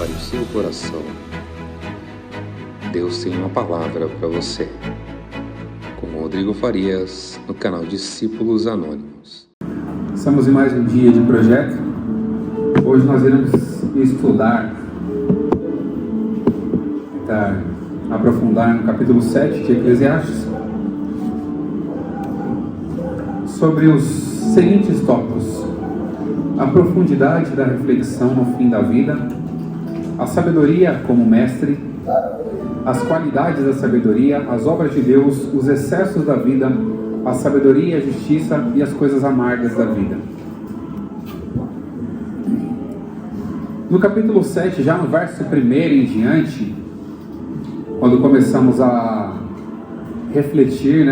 para o seu coração. Deus tem uma palavra para você. Com Rodrigo Farias, no canal Discípulos Anônimos. Estamos em mais um dia de projeto. Hoje nós iremos estudar, aprofundar no capítulo 7 de Eclesiastes sobre os seguintes tópicos: a profundidade da reflexão no fim da vida, a sabedoria como mestre, as qualidades da sabedoria, as obras de Deus, os excessos da vida, a sabedoria, a justiça e as coisas amargas da vida. No capítulo 7, já no verso 1 em diante, quando começamos a refletir,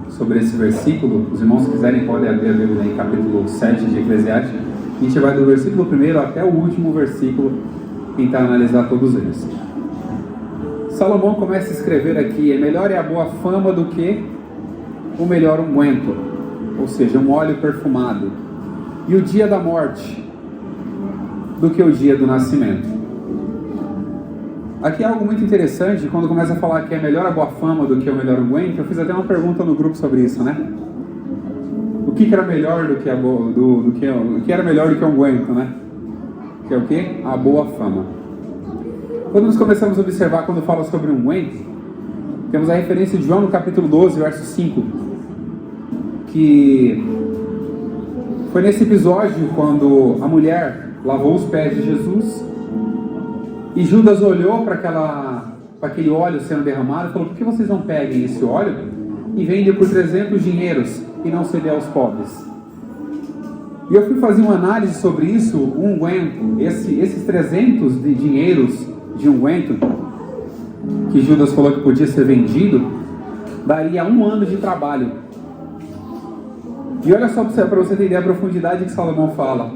sobre esse versículo, os irmãos que quiserem podem abrir a Bíblia em capítulo 7 de Eclesiastes. A gente vai do versículo 1 até o último versículo, tentar analisar todos eles. Salomão começa a escrever aqui: melhor é a boa fama do que o melhor unguento, ou seja, um óleo perfumado, e o dia da morte do que o dia do nascimento. Aqui é algo muito interessante. Quando começa a falar que é melhor a boa fama do que o melhor unguento, eu fiz até uma pergunta no grupo sobre isso, O que era melhor do que o que era melhor do que o unguento, Que é o que? A boa fama. Quando nós começamos a observar, quando fala sobre unguento, temos a referência de João no capítulo 12, verso 5, que foi nesse episódio quando a mulher lavou os pés de Jesus e Judas olhou para aquele óleo sendo derramado e falou: por que vocês não peguem esse óleo e vendem por 300 dinheiros e não ceder aos pobres? E eu fui fazer uma análise sobre isso. O unguento, esses 300 de dinheiros de unguento que Judas falou que podia ser vendido, daria 1 ano de trabalho. E olha só para você entender a profundidade que Salomão fala: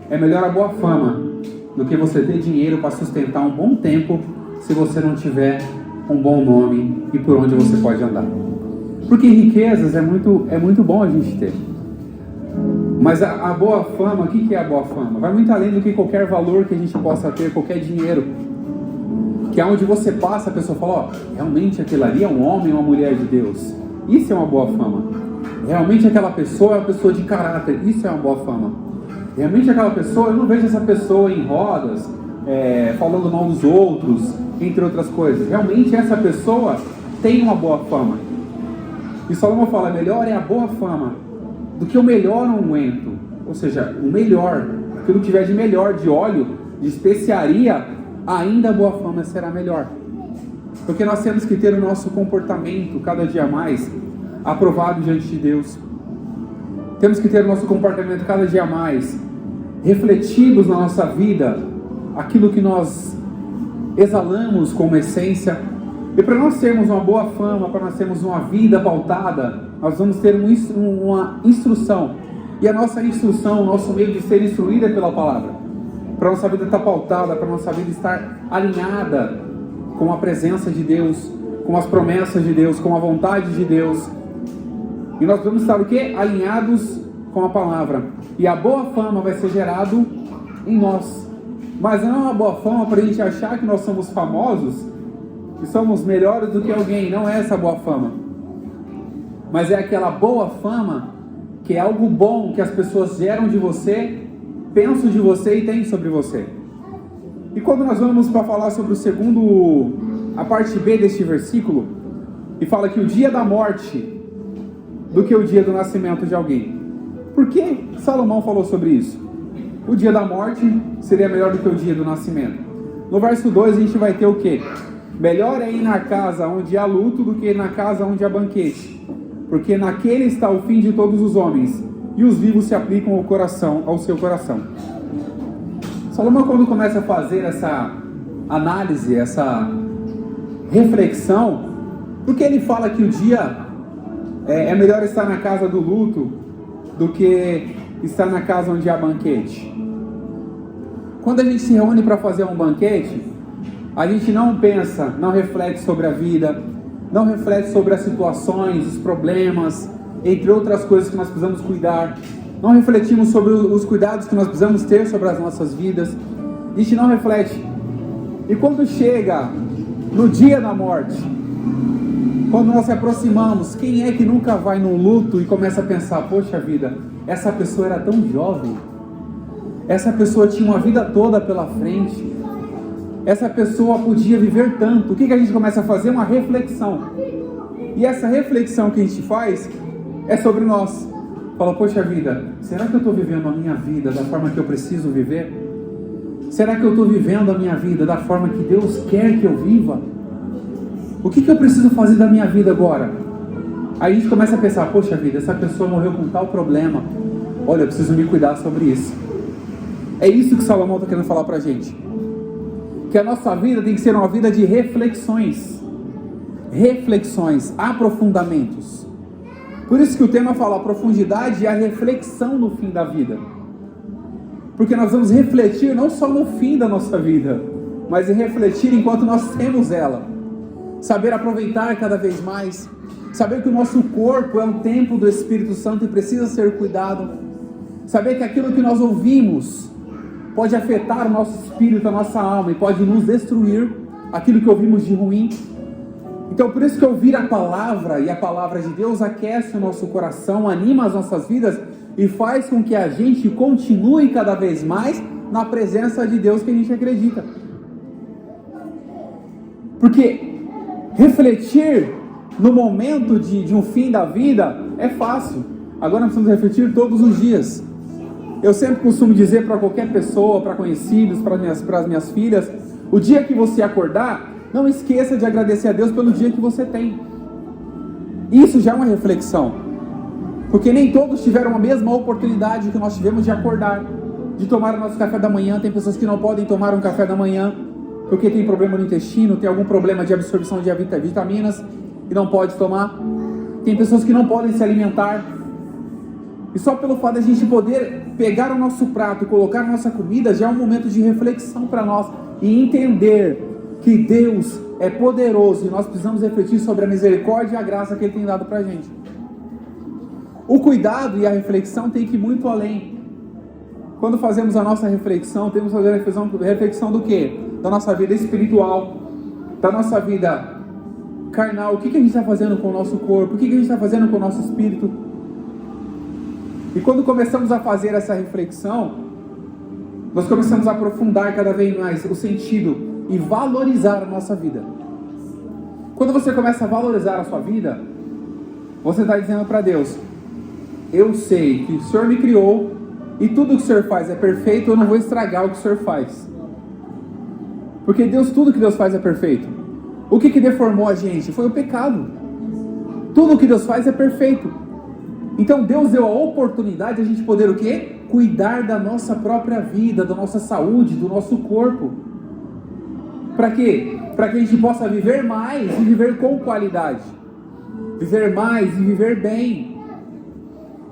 é melhor a boa fama do que você ter dinheiro para sustentar um bom tempo se você não tiver um bom nome e por onde você pode andar. Porque riquezas é muito bom a gente ter. Mas a boa fama, o que é a boa fama? Vai muito além do que qualquer valor que a gente possa ter, qualquer dinheiro. Que é onde você passa, a pessoa fala: realmente aquele ali é um homem ou uma mulher de Deus. Isso é uma boa fama. Realmente aquela pessoa é uma pessoa de caráter. Isso é uma boa fama. Realmente aquela pessoa, eu não vejo essa pessoa em rodas, falando mal dos outros, entre outras coisas. Realmente essa pessoa tem uma boa fama. E Salomão fala: melhor é a boa fama do que o melhor unguento. Ou seja, o melhor, aquilo que tiver de melhor, de óleo, de especiaria, ainda a boa fama será melhor. Porque nós temos que ter o nosso comportamento cada dia mais aprovado diante de Deus. Temos que ter o nosso comportamento cada dia mais refletidos na nossa vida, aquilo que nós exalamos como essência. E para nós termos uma boa fama, para nós termos uma vida pautada, nós vamos ter uma instrução. E a nossa instrução, o nosso meio de ser instruído é pela palavra. Para a nossa vida estar pautada, para a nossa vida estar alinhada com a presença de Deus, com as promessas de Deus, com a vontade de Deus. E nós vamos estar o quê? Alinhados com a palavra. E a boa fama vai ser gerado em nós. Mas não é uma boa fama para a gente achar que nós somos famosos, que somos melhores do que alguém. Não é essa boa fama. Mas é aquela boa fama que é algo bom que as pessoas geram de você, pensam de você e têm sobre você. E quando nós vamos para falar sobre a parte B deste versículo, e fala que o dia da morte do que o dia do nascimento de alguém. Por que Salomão falou sobre isso? O dia da morte seria melhor do que o dia do nascimento. No verso 2 a gente vai ter o quê? Melhor é ir na casa onde há luto do que na casa onde há banquete, porque naquele está o fim de todos os homens, e os vivos se aplicam ao seu coração. Salomão, quando começa a fazer essa análise, essa reflexão, porque ele fala que o dia é melhor estar na casa do luto do que estar na casa onde há banquete. Quando a gente se reúne para fazer um banquete, a gente não pensa, não reflete sobre a vida, não reflete sobre as situações, os problemas, entre outras coisas que nós precisamos cuidar. Não refletimos sobre os cuidados que nós precisamos ter sobre as nossas vidas. a gente não reflete. E quando chega no dia da morte, quando nós se aproximamos, quem é que nunca vai num luto e começa a pensar, poxa vida, essa pessoa era tão jovem, essa pessoa tinha uma vida toda pela frente, essa pessoa podia viver tanto. O que a gente começa a fazer? Uma reflexão. E essa reflexão que a gente faz é sobre nós. Fala, poxa vida, será que eu estou vivendo a minha vida da forma que eu preciso viver? Será que eu estou vivendo a minha vida da forma que Deus quer que eu viva? O que eu preciso fazer da minha vida agora? Aí a gente começa a pensar, poxa vida, essa pessoa morreu com tal problema. Olha, eu preciso me cuidar sobre isso. É isso que Salomão está querendo falar para a gente. Que a nossa vida tem que ser uma vida de reflexões. Reflexões, aprofundamentos. Por isso que o tema fala a profundidade e a reflexão no fim da vida. Porque nós vamos refletir não só no fim da nossa vida, mas refletir enquanto nós temos ela. Saber aproveitar cada vez mais. Saber que o nosso corpo é um templo do Espírito Santo e precisa ser cuidado. Saber que aquilo que nós ouvimos pode afetar o nosso espírito, a nossa alma, e pode nos destruir aquilo que ouvimos de ruim. Então por isso que ouvir a palavra e a palavra de Deus aquece o nosso coração, anima as nossas vidas e faz com que a gente continue cada vez mais na presença de Deus que a gente acredita. Porque refletir no momento de um fim da vida é fácil. Agora nós precisamos refletir todos os dias. Eu sempre costumo dizer para qualquer pessoa, para conhecidos, para as minhas filhas, o dia que você acordar, não esqueça de agradecer a Deus pelo dia que você tem. Isso já é uma reflexão. Porque nem todos tiveram a mesma oportunidade que nós tivemos de acordar, de tomar o nosso café da manhã. Tem pessoas que não podem tomar um café da manhã, porque tem problema no intestino, tem algum problema de absorção de vitaminas e não pode tomar. Tem pessoas que não podem se alimentar. E só pelo fato de a gente poder pegar o nosso prato e colocar a nossa comida, já é um momento de reflexão para nós. E entender que Deus é poderoso e nós precisamos refletir sobre a misericórdia e a graça que Ele tem dado para a gente. O cuidado e a reflexão tem que ir muito além. Quando fazemos a nossa reflexão, temos que fazer a reflexão do quê? Da nossa vida espiritual, da nossa vida carnal. O que a gente está fazendo com o nosso corpo? O que a gente está fazendo com o nosso espírito? E quando começamos a fazer essa reflexão, nós começamos a aprofundar cada vez mais o sentido e valorizar a nossa vida. Quando você começa a valorizar a sua vida, você está dizendo para Deus, eu sei que o Senhor me criou e tudo que o Senhor faz é perfeito, eu não vou estragar o que o Senhor faz. Porque tudo que Deus faz é perfeito. O que deformou a gente? Foi o pecado. Tudo que Deus faz é perfeito. Então Deus deu a oportunidade de a gente poder o quê? Cuidar da nossa própria vida, da nossa saúde, do nosso corpo. Para quê? Para que a gente possa viver mais e viver com qualidade. Viver mais e viver bem.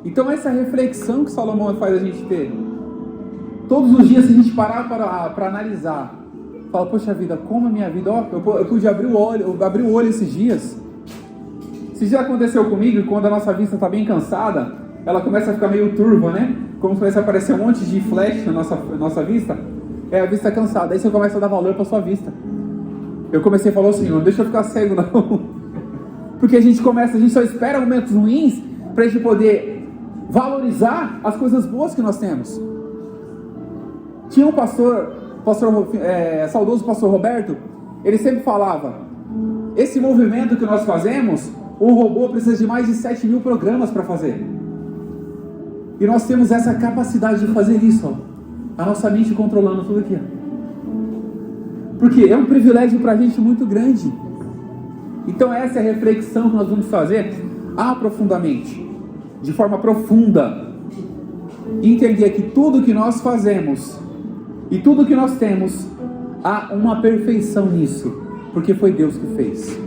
Então essa reflexão que Salomão faz a gente ter. Todos os dias, se a gente parar para analisar, fala, poxa vida, como a minha vida, eu pude abrir o olho esses dias. Isso já aconteceu comigo, quando a nossa vista está bem cansada, ela começa a ficar meio turva, né? Como começa a aparecer um monte de flash na nossa vista, é a vista cansada. Aí você começa a dar valor para a sua vista. Eu comecei a falar, Senhor, não deixa eu ficar cego não. Porque a gente só espera momentos ruins para a gente poder valorizar as coisas boas que nós temos. Tinha um saudoso pastor Roberto, ele sempre falava, esse movimento que nós fazemos, o robô precisa de mais de 7.000 programas para fazer. E nós temos essa capacidade de fazer isso, ó. A nossa mente controlando tudo aqui. Porque é um privilégio para a gente muito grande. Então essa é a reflexão que nós vamos fazer aprofundadamente, de forma profunda. E entender que tudo que nós fazemos e tudo que nós temos, há uma perfeição nisso, porque foi Deus que fez.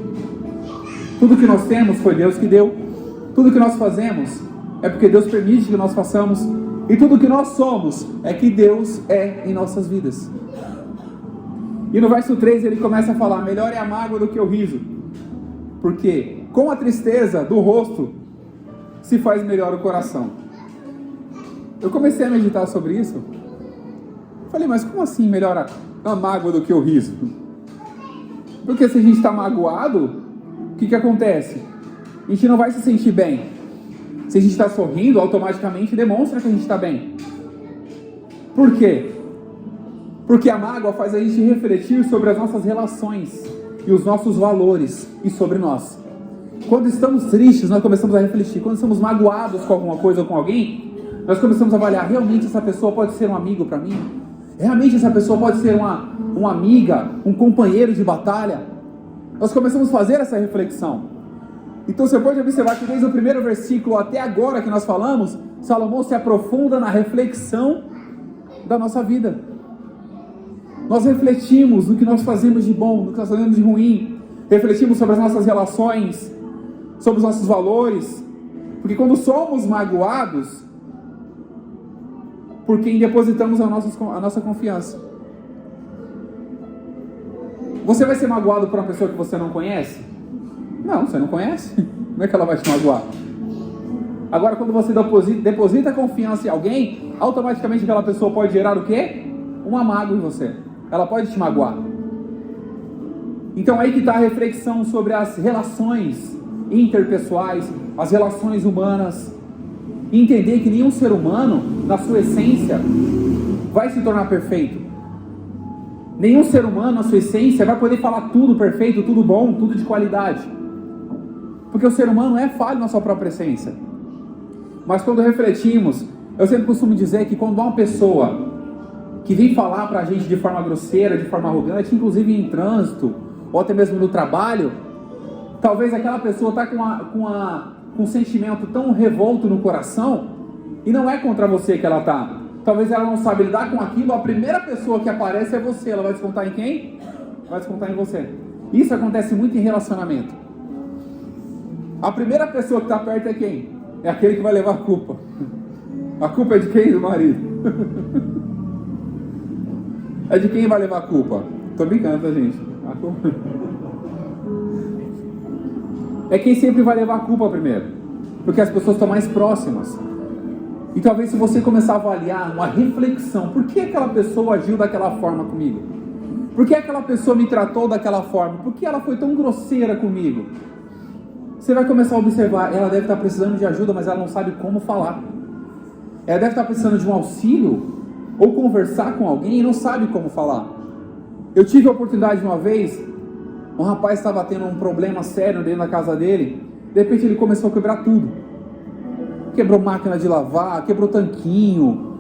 Tudo que nós temos foi Deus que deu. Tudo que nós fazemos é porque Deus permite que nós façamos. E tudo que nós somos é que Deus é em nossas vidas. E no verso 3 ele começa a falar, melhor é a mágoa do que o riso. Porque com a tristeza do rosto se faz melhor o coração. Eu comecei a meditar sobre isso. Falei, mas como assim melhora a mágoa do que o riso? Porque se a gente está magoado, o que acontece? A gente não vai se sentir bem. Se a gente está sorrindo, automaticamente demonstra que a gente está bem. Por quê? Porque a mágoa faz a gente refletir sobre as nossas relações e os nossos valores e sobre nós. Quando estamos tristes, nós começamos a refletir. Quando estamos magoados com alguma coisa ou com alguém, nós começamos a avaliar, realmente essa pessoa pode ser um amigo para mim? Realmente essa pessoa pode ser uma amiga, um companheiro de batalha? Nós começamos a fazer essa reflexão. Então você pode observar que desde o primeiro versículo até agora que nós falamos, Salomão se aprofunda na reflexão da nossa vida. Nós refletimos no que nós fazemos de bom, no que nós fazemos de ruim. Refletimos sobre as nossas relações, sobre os nossos valores. Porque quando somos magoados, por quem depositamos a nossa confiança. Você vai ser magoado por uma pessoa que você não conhece? Não, você não conhece. Como é que ela vai te magoar? Agora, quando você deposita confiança em alguém, automaticamente aquela pessoa pode gerar o quê? Uma mágoa em você. Ela pode te magoar. Então aí que está a reflexão sobre as relações interpessoais, as relações humanas. Entender que nenhum ser humano, na sua essência, vai se tornar perfeito. Nenhum ser humano, na sua essência, vai poder falar tudo perfeito, tudo bom, tudo de qualidade. Porque o ser humano é falho na sua própria essência. Mas quando refletimos, eu sempre costumo dizer que quando há uma pessoa que vem falar pra gente de forma grosseira, de forma arrogante, inclusive em trânsito, ou até mesmo no trabalho, talvez aquela pessoa está com um sentimento tão revolto no coração, e não é contra você que ela está. Talvez ela não sabe lidar com aquilo, a primeira pessoa que aparece é você. Ela vai descontar em quem? Vai descontar em você. Isso acontece muito em relacionamento. A primeira pessoa que está perto é quem? É aquele que vai levar a culpa. A culpa é de quem? Do marido. É de quem vai levar a culpa? Tô brincando, tá, gente? A culpa... É quem sempre vai levar a culpa primeiro, porque as pessoas estão mais próximas. E talvez se você começar a avaliar uma reflexão, por que aquela pessoa agiu daquela forma comigo? Por que aquela pessoa me tratou daquela forma? Por que ela foi tão grosseira comigo? Você vai começar a observar, ela deve estar precisando de ajuda, mas ela não sabe como falar. Ela deve estar precisando de um auxílio, ou conversar com alguém e não sabe como falar. Eu tive a oportunidade de uma vez, um rapaz estava tendo um problema sério dentro da casa dele, de repente ele começou a quebrar tudo. Quebrou máquina de lavar, quebrou tanquinho.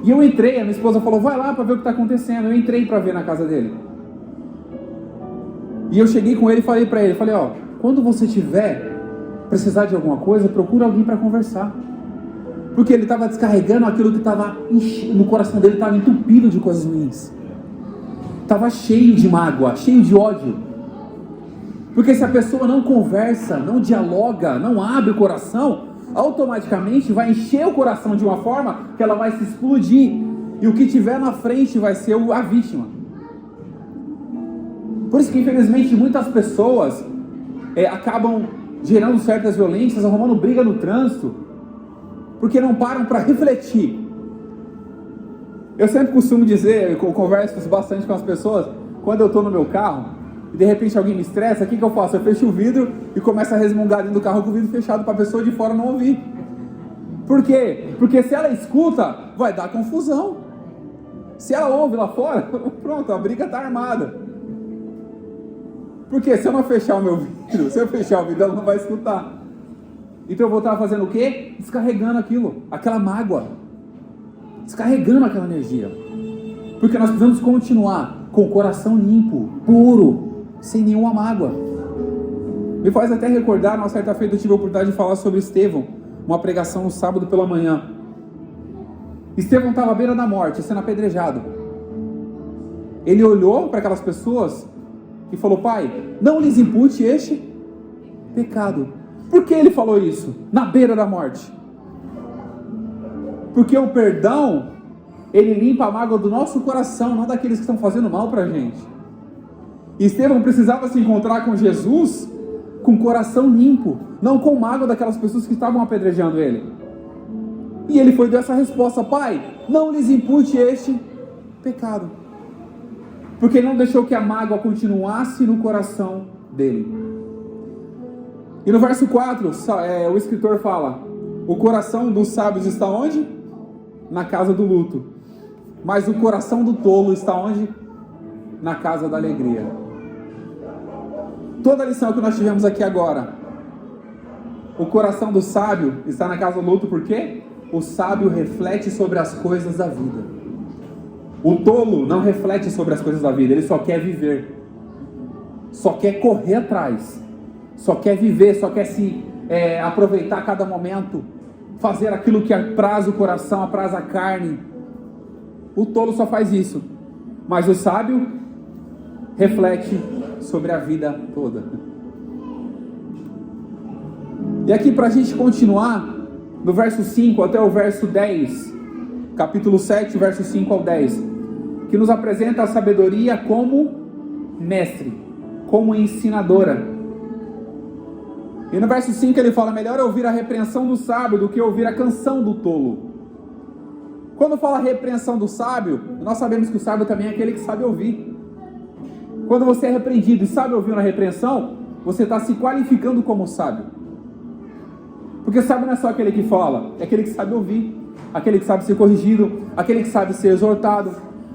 E eu entrei, a minha esposa falou, vai lá para ver o que está acontecendo. Eu entrei para ver na casa dele. E eu cheguei com ele e falei para ele, ó, quando você tiver precisar de alguma coisa, procura alguém para conversar. Porque ele estava descarregando aquilo que estava no coração dele, estava entupido de coisas ruins. Estava cheio de mágoa, cheio de ódio. Porque se a pessoa não conversa, não dialoga, não abre o coração, automaticamente vai encher o coração de uma forma que ela vai se explodir. E o que tiver na frente vai ser a vítima. Por isso que infelizmente muitas pessoas acabam gerando certas violências, arrumando briga no trânsito, porque não param para refletir. Eu sempre costumo dizer, eu converso bastante com as pessoas, quando eu estou no meu carro, e de repente alguém me estressa, o que eu faço? Eu fecho o vidro e começo a resmungar dentro do carro com o vidro fechado para a pessoa de fora não ouvir. Por quê? Se ela escuta, vai dar confusão. Se ela ouve lá fora, pronto, a briga está armada. Porque se eu não fechar o meu vidro, se eu fechar o vidro, ela não vai escutar. Então eu vou estar fazendo o quê? Descarregando aquilo, aquela mágoa. Descarregando aquela energia. Porque nós precisamos continuar com o coração limpo, puro, sem nenhuma mágoa. Me faz até recordar, uma certa feita eu tive a oportunidade de falar sobre Estevão, uma pregação no sábado pela manhã. Estevão estava à beira da morte, sendo apedrejado. Ele olhou para aquelas pessoas e falou, Pai, não lhes impute este pecado. Por que ele falou isso? Na beira da morte. Porque o perdão, ele limpa a mágoa do nosso coração, não daqueles que estão fazendo mal para a gente. E Estevão precisava se encontrar com Jesus com o coração limpo, não com mágoa daquelas pessoas que estavam apedrejando ele. E ele foi dessa resposta, Pai, não lhes impute este Pecado. Porque ele não deixou que a mágoa continuasse no coração dele. E no verso 4, o escritor fala: o coração dos sábios está onde? Na casa do luto. Mas o coração do tolo está onde? Na casa da alegria. Toda a lição que nós tivemos aqui agora, o coração do sábio está na casa do luto, por quê? O sábio reflete sobre as coisas da vida. O tolo não reflete sobre as coisas da vida, ele só quer viver, só quer correr atrás, só quer viver, só quer se aproveitar cada momento, fazer aquilo que apraz o coração, apraz a carne. O tolo só faz isso, mas o sábio reflete sobre a vida toda. E aqui, para a gente continuar, do verso 5 até o verso 10, capítulo 7, verso 5 ao 10, que nos apresenta a sabedoria como mestre, como ensinadora. E no verso 5 ele fala: melhor ouvir a repreensão do sábio do que ouvir a canção do tolo. Quando fala repreensão do sábio, nós sabemos que o sábio também é aquele que sabe ouvir. Quando você é repreendido e sabe ouvir uma repreensão, você está se qualificando como sábio. Porque sábio não é só aquele que fala, é aquele que sabe ouvir, aquele que sabe ser corrigido, aquele que sabe ser exortado,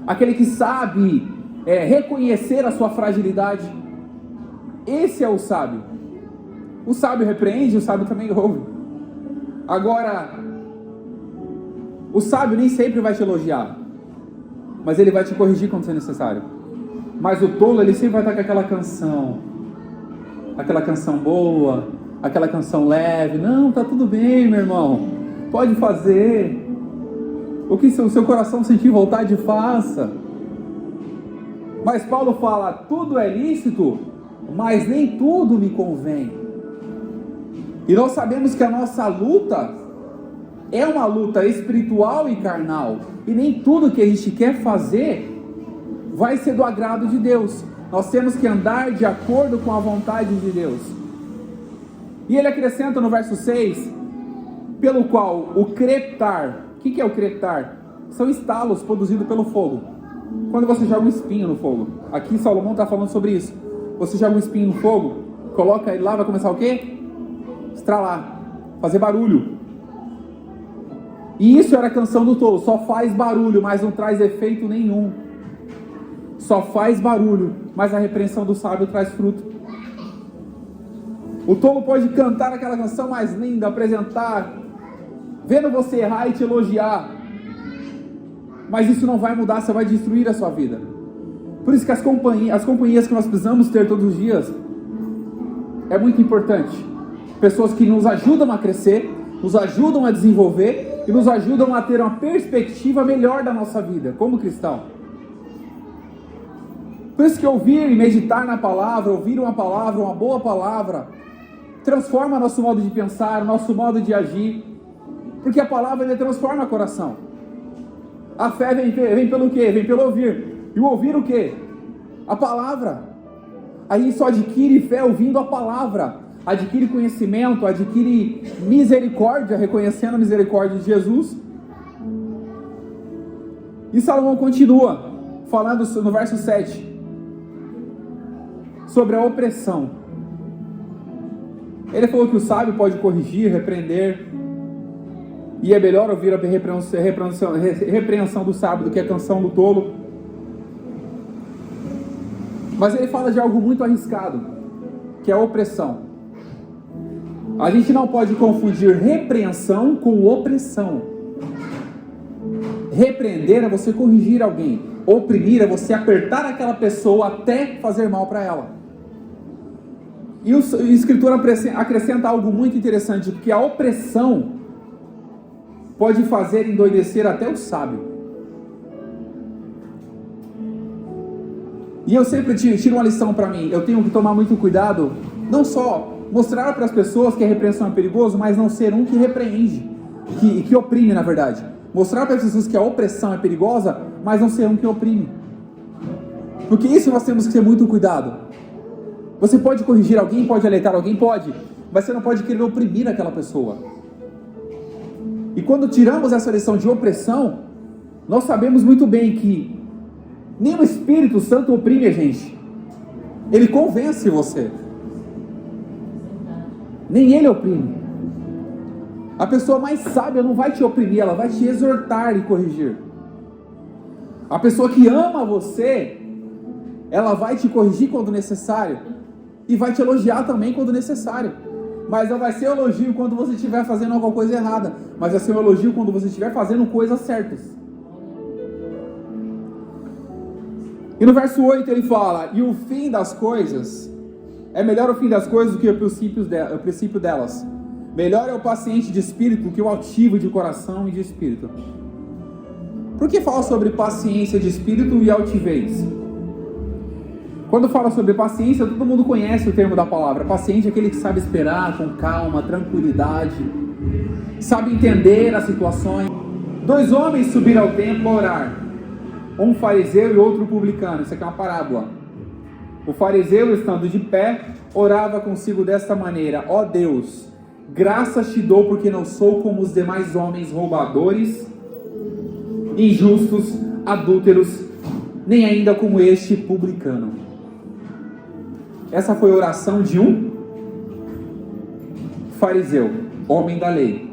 aquele que sabe reconhecer a sua fragilidade. Esse é o sábio. O sábio repreende, o sábio também ouve. Agora, o sábio nem sempre vai te elogiar, mas ele vai te corrigir quando for necessário. Mas o tolo, ele sempre vai estar com aquela canção boa, aquela canção leve. Não, tá tudo bem, meu irmão, pode fazer. O que o seu coração sentir vontade, faça. Mas Paulo fala: tudo é lícito, mas nem tudo me convém. E nós sabemos que a nossa luta é uma luta espiritual e carnal, e nem tudo que a gente quer fazer vai ser do agrado de Deus. Nós temos que andar de acordo com a vontade de Deus. E ele acrescenta no verso 6, pelo qual o crepitar. O que é o crepitar? São estalos produzidos pelo fogo. Quando você joga um espinho no fogo. Aqui Salomão está falando sobre isso. Você joga um espinho no fogo, coloca ele lá, vai começar o quê? Estralar, fazer barulho. E isso era a canção do tolo. Só faz barulho, mas não traz efeito nenhum. Só faz barulho, mas a repreensão do sábio traz fruto. O tolo pode cantar aquela canção mais linda, apresentar, vendo você errar e te elogiar, mas isso não vai mudar, você vai destruir a sua vida. Por isso que as companhias que nós precisamos ter todos os dias é muito importante. Pessoas que nos ajudam a crescer, nos ajudam a desenvolver e nos ajudam a ter uma perspectiva melhor da nossa vida como cristão. Por isso que ouvir e meditar na palavra, ouvir uma palavra, uma boa palavra, transforma nosso modo de pensar, nosso modo de agir, porque a palavra transforma o coração. A fé vem pelo quê? Vem pelo ouvir. E o ouvir o quê? A palavra. Aí só adquire fé ouvindo a palavra, adquire conhecimento, adquire misericórdia, reconhecendo a misericórdia de Jesus. E Salomão continua falando no verso 7 sobre a opressão. Ele falou que o sábio pode corrigir, repreender, e é melhor ouvir a repreensão do sábio do que a canção do tolo. Mas ele fala de algo muito arriscado, que é a opressão. A gente não pode confundir repreensão com opressão. Repreender é você corrigir alguém, oprimir é você apertar aquela pessoa até fazer mal para ela. E o escritor acrescenta algo muito interessante, porque a opressão pode fazer endoidecer até o sábio. E eu sempre tiro uma lição para mim: eu tenho que tomar muito cuidado, não só mostrar para as pessoas que a repreensão é perigoso, mas não ser um que repreende, que oprime, na verdade. Mostrar para as pessoas que a opressão é perigosa, mas não ser um que oprime. Porque isso nós temos que ter muito cuidado. Você pode corrigir alguém, pode alertar alguém, pode, mas você não pode querer oprimir aquela pessoa. E quando tiramos essa lição de opressão, nós sabemos muito bem que Nem o Espírito Santo oprime a gente. Ele convence você. Nem ele oprime. A pessoa mais sábia não vai te oprimir, ela vai te exortar e corrigir. A pessoa que ama você, ela vai te corrigir quando necessário e vai te elogiar também quando necessário. Mas não vai ser elogio quando você estiver fazendo alguma coisa errada, mas vai ser um elogio quando você estiver fazendo coisas certas. E no verso 8 ele fala: e o fim das coisas, é melhor o fim das coisas do que o princípio delas. Melhor é o paciente de espírito do que o altivo de coração e de espírito. Por que fala sobre paciência de espírito e altivez? Quando fala sobre paciência, todo mundo conhece o termo da palavra. Paciente é aquele que sabe esperar com calma, tranquilidade, sabe entender as situações. 2 homens subiram ao templo a orar, um fariseu e outro publicano. Isso aqui é uma parábola. O fariseu, estando de pé, orava consigo desta maneira: ó Deus, graças te dou porque não sou como os demais homens roubadores, injustos, adúlteros, nem ainda como este publicano. Essa foi a oração de um fariseu, homem da lei.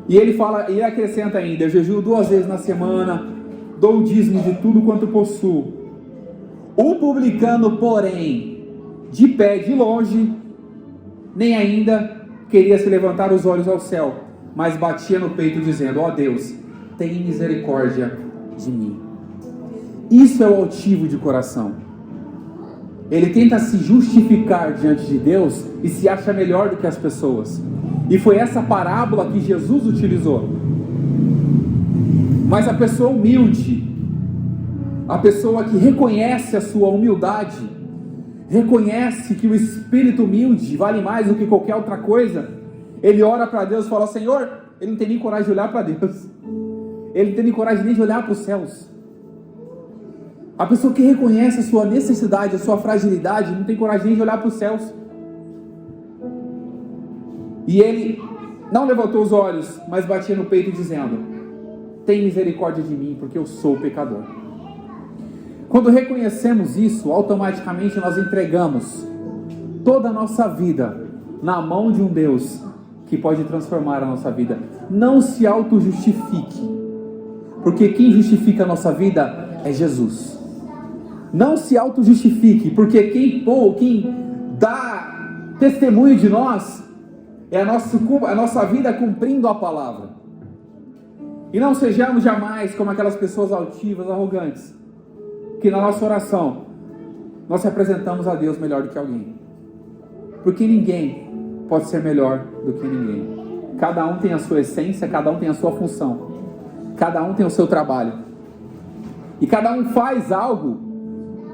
E ele fala, e acrescenta ainda: eu jejuo 2 vezes na semana, dou o dízimo de tudo quanto possuo. O publicano, porém, de pé de longe, nem ainda queria se levantar os olhos ao céu, mas batia no peito dizendo: ó Deus, tem misericórdia de mim. Isso é o altivo de coração. Ele tenta se justificar diante de Deus e se acha melhor do que as pessoas. E foi essa parábola que Jesus utilizou. Mas a pessoa humilde, a pessoa que reconhece a sua humildade, reconhece que o espírito humilde vale mais do que qualquer outra coisa, ele ora para Deus e fala: Senhor, ele não tem nem coragem de olhar para Deus, ele não tem nem coragem nem de olhar para os céus. A pessoa que reconhece a sua necessidade, a sua fragilidade, não tem coragem nem de olhar para os céus. E ele não levantou os olhos, mas batia no peito dizendo: tem misericórdia de mim, porque eu sou pecador. Quando reconhecemos isso, automaticamente nós entregamos toda a nossa vida na mão de um Deus que pode transformar a nossa vida. Não se auto-justifique, porque quem justifica a nossa vida é Jesus. Não se auto-justifique, porque quem dá testemunho de nós é a nossa vida cumprindo a palavra. E não sejamos jamais como aquelas pessoas altivas, arrogantes, que na nossa oração nós representamos a Deus melhor do que alguém. Porque ninguém pode ser melhor do que ninguém. Cada um tem a sua essência, cada um tem a sua função, cada um tem o seu trabalho. E cada um faz algo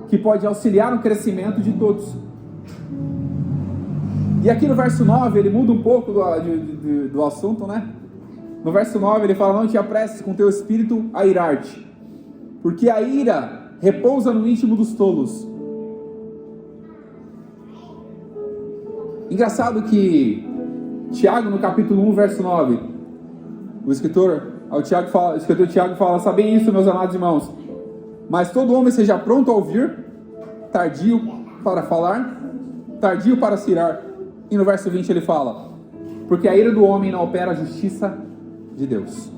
que pode auxiliar no crescimento de todos. E aqui no verso 9, ele muda um pouco do assunto, né? No verso 9 ele fala: não te apresses com teu espírito a irar-te, porque a ira repousa no íntimo dos tolos. Engraçado que Tiago, no capítulo 1, verso 9, o escritor Tiago fala: sabem isso, meus amados irmãos, mas todo homem seja pronto a ouvir, tardio para falar, tardio para se irar. E no verso 20 ele fala: porque a ira do homem não opera a justiça de Deus.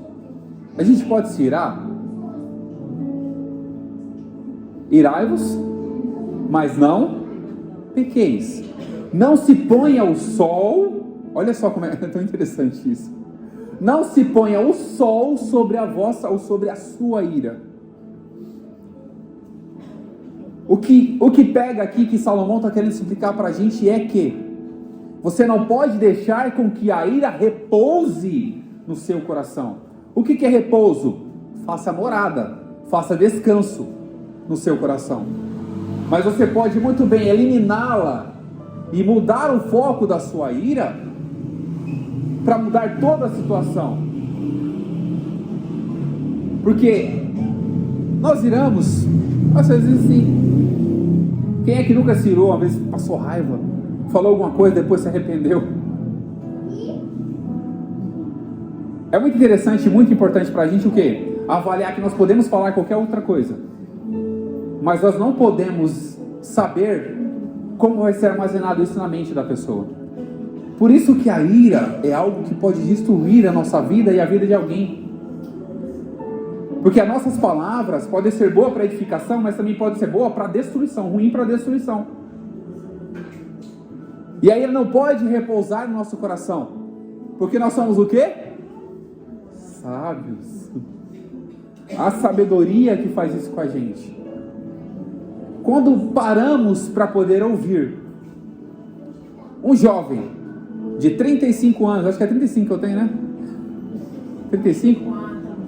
A gente pode se irar? Irai-vos, mas não pequeis. Não se ponha o sol, olha só como é tão interessante isso. Não se ponha o sol sobre a vossa ou sobre a sua ira. O que pega aqui, que Salomão está querendo explicar para a gente, é que você não pode deixar com que a ira repouse no seu coração. O que é repouso? Faça morada, faça descanso no seu coração. Mas você pode muito bem eliminá-la e mudar o foco da sua ira para mudar toda a situação. Porque nós iramos, às vezes sim. Quem é que nunca se irou, uma vez passou raiva, falou alguma coisa, depois se arrependeu? É muito interessante e muito importante para a gente o quê? avaliar que nós podemos falar qualquer outra coisa, mas nós não podemos saber como vai ser armazenado isso na mente da pessoa. Por isso que a ira é algo que pode destruir a nossa vida e a vida de alguém. Porque as nossas palavras podem ser boas para edificação, mas também podem ser boas para destruição, ruim para destruição. E aí ele não pode repousar no nosso coração, porque nós somos o quê? Sábios. A sabedoria que faz isso com a gente. Quando paramos para poder ouvir um jovem de 35 anos, acho que é 35 que eu tenho, né? 35?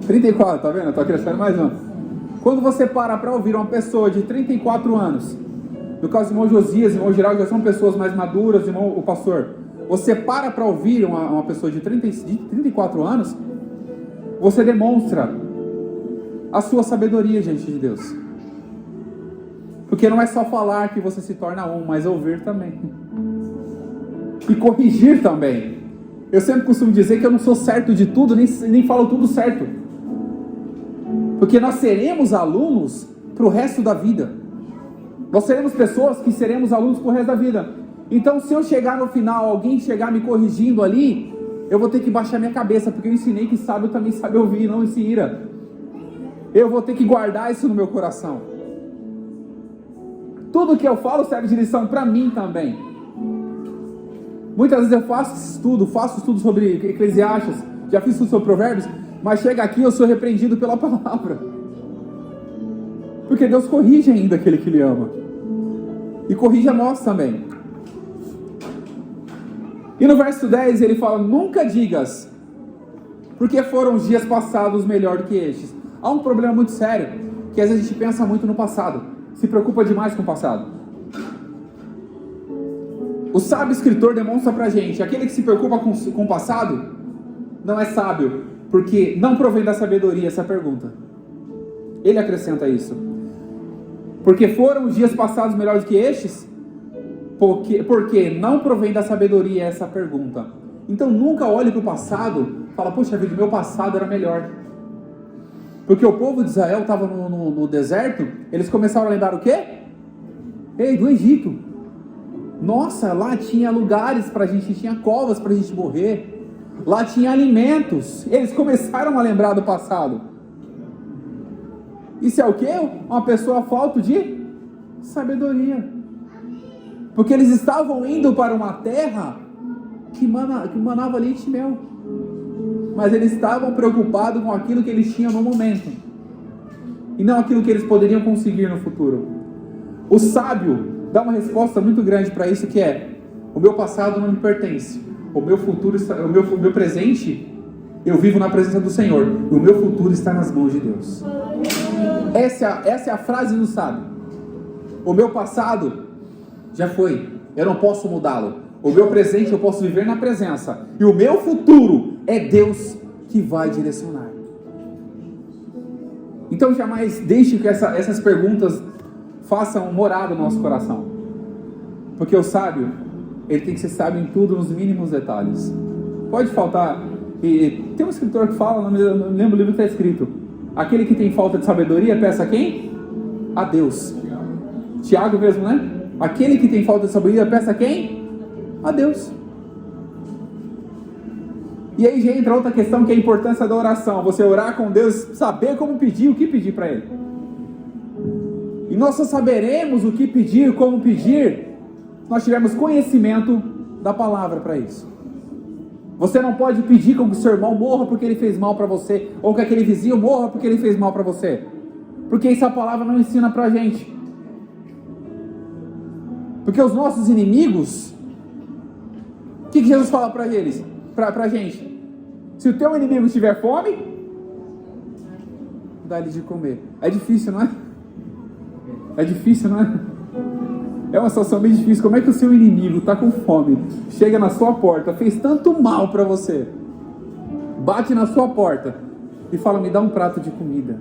34, tá vendo? Eu tô acrescentando mais um. Quando você para ouvir uma pessoa de 34 anos, no caso do irmão Josias, irmão Geraldo, já são pessoas mais maduras, irmão, o pastor, você para ouvir uma pessoa de 34 anos, você demonstra a sua sabedoria diante de Deus. Porque não é só falar que você se torna um, mas ouvir também. E corrigir também. Eu sempre costumo dizer que eu não sou certo de tudo, nem falo tudo certo. Porque nós seremos alunos para o resto da vida. Nós seremos pessoas que seremos alunos para o resto da vida. Então, se eu chegar no final, alguém chegar me corrigindo ali, eu vou ter que baixar minha cabeça, porque eu ensinei que sábio também sabe ouvir, não se ira. Eu vou ter que guardar isso no meu coração. Tudo que eu falo serve de lição para mim também. Muitas vezes eu faço estudo sobre Eclesiastes, já fiz estudo sobre Provérbios, mas chega aqui eu sou repreendido pela palavra. Porque Deus corrige ainda aquele que Ele ama. E corrige a nós também. E no verso 10 ele fala: nunca digas, porque foram os dias passados melhor do que estes. Há um problema muito sério, que às vezes a gente pensa muito no passado, se preocupa demais com o passado. O sábio escritor demonstra pra gente: aquele que se preocupa com o passado, não é sábio, porque não provém da sabedoria essa pergunta. Ele acrescenta isso. Porque foram os dias passados melhores do que estes? Porque não provém da sabedoria essa pergunta. Então nunca olhe para o passado e fala: poxa vida, meu passado era melhor. Porque o povo de Israel estava no deserto, eles começaram a lembrar o quê? Ei, do Egito. Nossa, lá tinha lugares para a gente, tinha covas para a gente morrer. Lá tinha alimentos. Eles começaram a lembrar do passado. Isso é o quê? Uma pessoa falta de sabedoria. Porque eles estavam indo para uma terra que manava leite e mel. Mas eles estavam preocupados com aquilo que eles tinham no momento. E não aquilo que eles poderiam conseguir no futuro. O sábio dá uma resposta muito grande para isso, que é: o meu passado não me pertence. O meu futuro, o meu presente, eu vivo na presença do Senhor. E o meu futuro está nas mãos de Deus. Essa é a frase do sábio. O meu passado já foi, eu não posso mudá-lo. O meu presente eu posso viver na presença. E o meu futuro é Deus que vai direcionar. Então jamais deixe que essas perguntas façam morada no nosso coração. Porque o sábio, ele tem que ser sábio em tudo, nos mínimos detalhes. Pode faltar. E tem um escritor que fala, não lembro o livro que está escrito: aquele que tem falta de sabedoria, peça a quem? A Deus. Tiago mesmo, né? Aquele que tem falta de sabedoria, peça a quem? A Deus. E aí já entra outra questão, que é a importância da oração. Você orar com Deus, saber como pedir, o que pedir para Ele. E nós só saberemos o que pedir, como pedir, se nós tivermos conhecimento da palavra para isso. Você não pode pedir com que o seu irmão morra porque ele fez mal para você, ou que aquele vizinho morra porque ele fez mal para você, porque isso a palavra não ensina para a gente. Porque os nossos inimigos, o que Jesus fala para eles? Para a gente: se o teu inimigo tiver fome, dá-lhe de comer. É difícil, não é? É difícil, não é? É uma situação bem difícil. Como é que o seu inimigo está com fome, chega na sua porta, fez tanto mal para você, bate na sua porta e fala: me dá um prato de comida?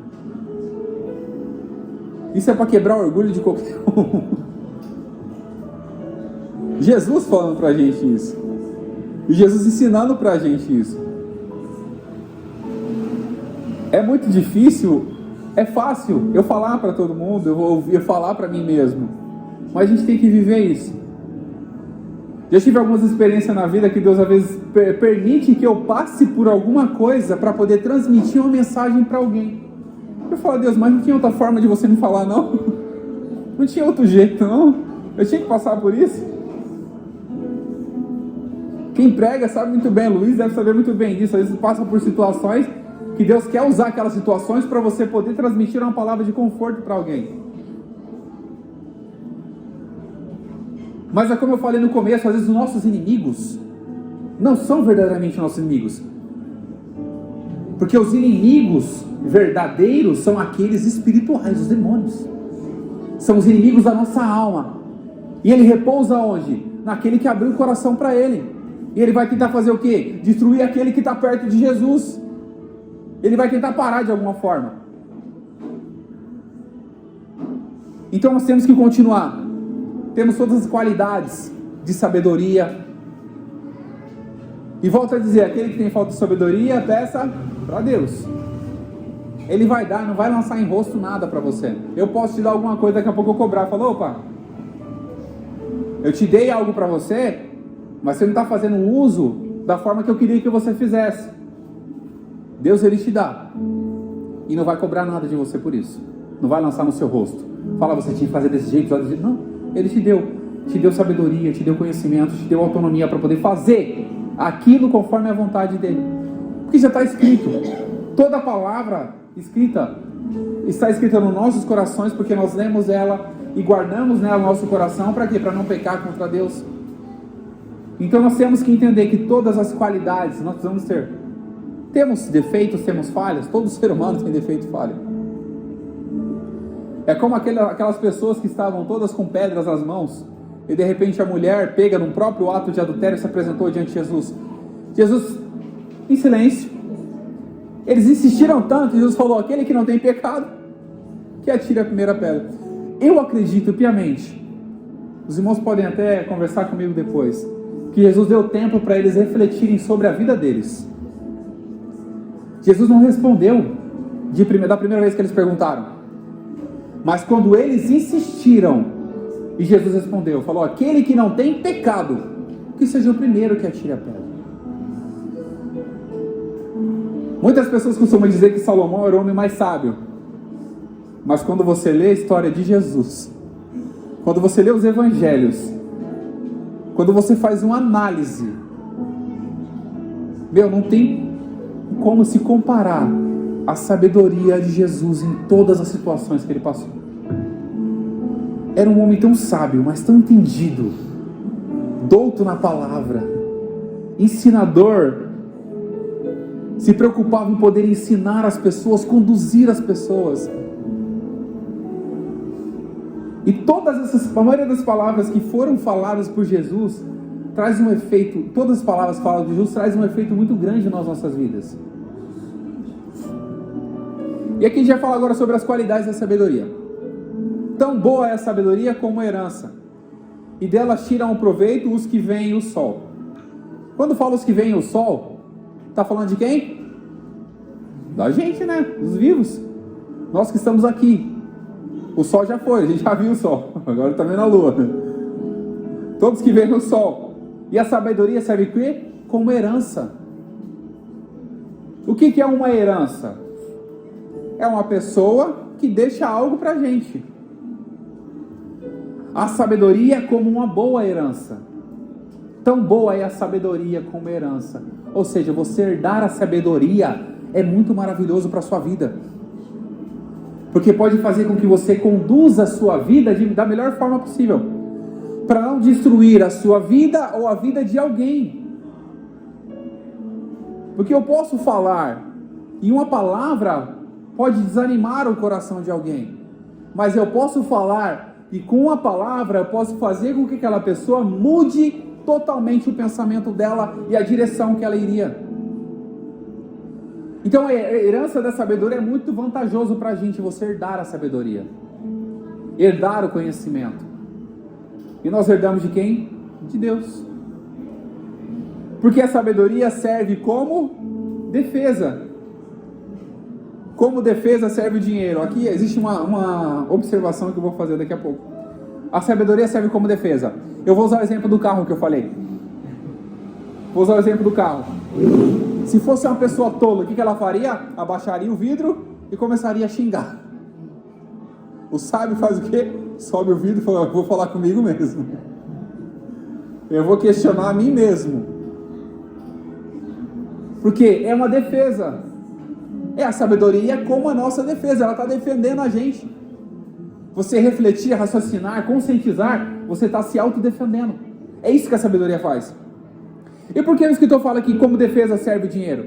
Isso é para quebrar o orgulho de qualquer um. Jesus falando para a gente isso. E Jesus ensinando para a gente isso. É muito difícil, é fácil eu falar para todo mundo, eu falar para mim mesmo, mas a gente tem que viver isso. Já tive algumas experiências na vida que Deus às vezes permite que eu passe por alguma coisa para poder transmitir uma mensagem para alguém. Eu falo, Deus, mas não tinha outra forma de você me falar, não? Não tinha outro jeito, não? Eu tinha que passar por isso? Quem prega sabe muito bem, Luiz deve saber muito bem disso. Às vezes passa por situações que Deus quer usar aquelas situações para você poder transmitir uma palavra de conforto para alguém. Mas é como eu falei no começo, às vezes os nossos inimigos não são verdadeiramente nossos inimigos. Porque os inimigos verdadeiros são aqueles espirituais, os demônios. São os inimigos da nossa alma. E ele repousa onde? Naquele que abriu o coração para ele. E ele vai tentar fazer o quê? Destruir aquele que está perto de Jesus. Ele vai tentar parar de alguma forma. Então nós temos que continuar. Temos todas as qualidades de sabedoria. E volto a dizer, aquele que tem falta de sabedoria, peça para Deus. Ele vai dar, não vai lançar em rosto nada para você. Eu posso te dar alguma coisa, daqui a pouco eu cobrar. Falou, opa, eu te dei algo para você, mas você não está fazendo uso da forma que eu queria que você fizesse. Deus, ele te dá. E não vai cobrar nada de você por isso. Não vai lançar no seu rosto. Fala, você tinha que fazer desse jeito, desse jeito. Não. Ele te deu sabedoria, te deu conhecimento, te deu autonomia para poder fazer aquilo conforme a vontade dele. Porque já está escrito. Toda palavra escrita está escrita nos nossos corações, porque nós lemos ela e guardamos nela o nosso coração. Para quê? Para não pecar contra Deus. Então nós temos que entender que todas as qualidades nós precisamos ter. Temos defeitos, temos falhas. Todo ser humano tem defeito e falha. É como aquelas pessoas que estavam todas com pedras nas mãos, e de repente a mulher pega num próprio ato de adultério e se apresentou diante de Jesus. Jesus, em silêncio. Eles insistiram tanto, e Jesus falou, aquele que não tem pecado, que atire a primeira pedra. Eu acredito piamente, os irmãos podem até conversar comigo depois, que Jesus deu tempo para eles refletirem sobre a vida deles. Jesus não respondeu da primeira vez que eles perguntaram. Mas quando eles insistiram, e Jesus respondeu, falou, aquele que não tem pecado, que seja o primeiro que atire a pedra. Muitas pessoas costumam dizer que Salomão era o homem mais sábio. Mas quando você lê a história de Jesus, quando você lê os evangelhos, quando você faz uma análise, não tem como se comparar a sabedoria de Jesus em todas as situações que ele passou. Era um homem tão sábio, mas tão entendido, douto na palavra, ensinador, se preocupava em poder ensinar as pessoas, conduzir as pessoas. E a maioria das palavras que foram faladas por Jesus traz um efeito, todas as palavras faladas de Jesus traz um efeito muito grande nas nossas vidas. E aqui a gente vai falar agora sobre as qualidades da sabedoria. Tão boa é a sabedoria como a herança, e delas tiram o proveito os que veem o sol. Quando fala os que veem o sol, está falando de quem? Da gente, né? Dos vivos. Nós que estamos aqui. O sol já foi, a gente já viu o sol. Agora está vendo a lua. Todos que veem o sol. E a sabedoria serve o quê? Como herança. O que é uma herança? É uma pessoa que deixa algo para a gente. A sabedoria é como uma boa herança. Tão boa é a sabedoria como herança. Ou seja, você herdar a sabedoria é muito maravilhoso para a sua vida. Porque pode fazer com que você conduza a sua vida da melhor forma possível. Para não destruir a sua vida ou a vida de alguém. Porque eu posso falar e uma palavra pode desanimar o coração de alguém. Mas eu posso falar e com uma palavra eu posso fazer com que aquela pessoa mude totalmente o pensamento dela e a direção que ela iria. Então a herança da sabedoria é muito vantajoso para a gente, você herdar a sabedoria. Herdar o conhecimento. E nós herdamos de quem? De Deus. Porque a sabedoria serve como defesa. Como defesa serve o dinheiro. Aqui existe uma observação que eu vou fazer daqui a pouco. A sabedoria serve como defesa. Eu vou usar o exemplo do carro que eu falei. Vou usar o exemplo do carro. Se fosse uma pessoa tola, o que ela faria? Abaixaria o vidro e começaria a xingar. O sábio faz o quê? Sobe o vidro e fala, vou falar comigo mesmo. Eu vou questionar a mim mesmo. Porque é uma defesa. A sabedoria como a nossa defesa. Ela está defendendo a gente. Você refletir, raciocinar, conscientizar, você está se autodefendendo. É isso que a sabedoria faz. E por que o escritor fala que como defesa serve o dinheiro?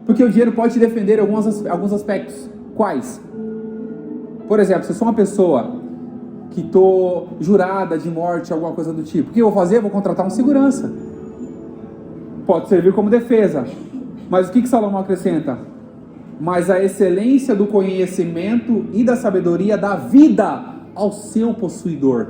Porque o dinheiro pode te defender em alguns aspectos. Quais? Por exemplo, se eu sou uma pessoa que estou jurada de morte, alguma coisa do tipo, o que eu vou fazer? Eu vou contratar um segurança. Pode servir como defesa. Mas o que Salomão acrescenta? Mas a excelência do conhecimento e da sabedoria dá vida ao seu possuidor.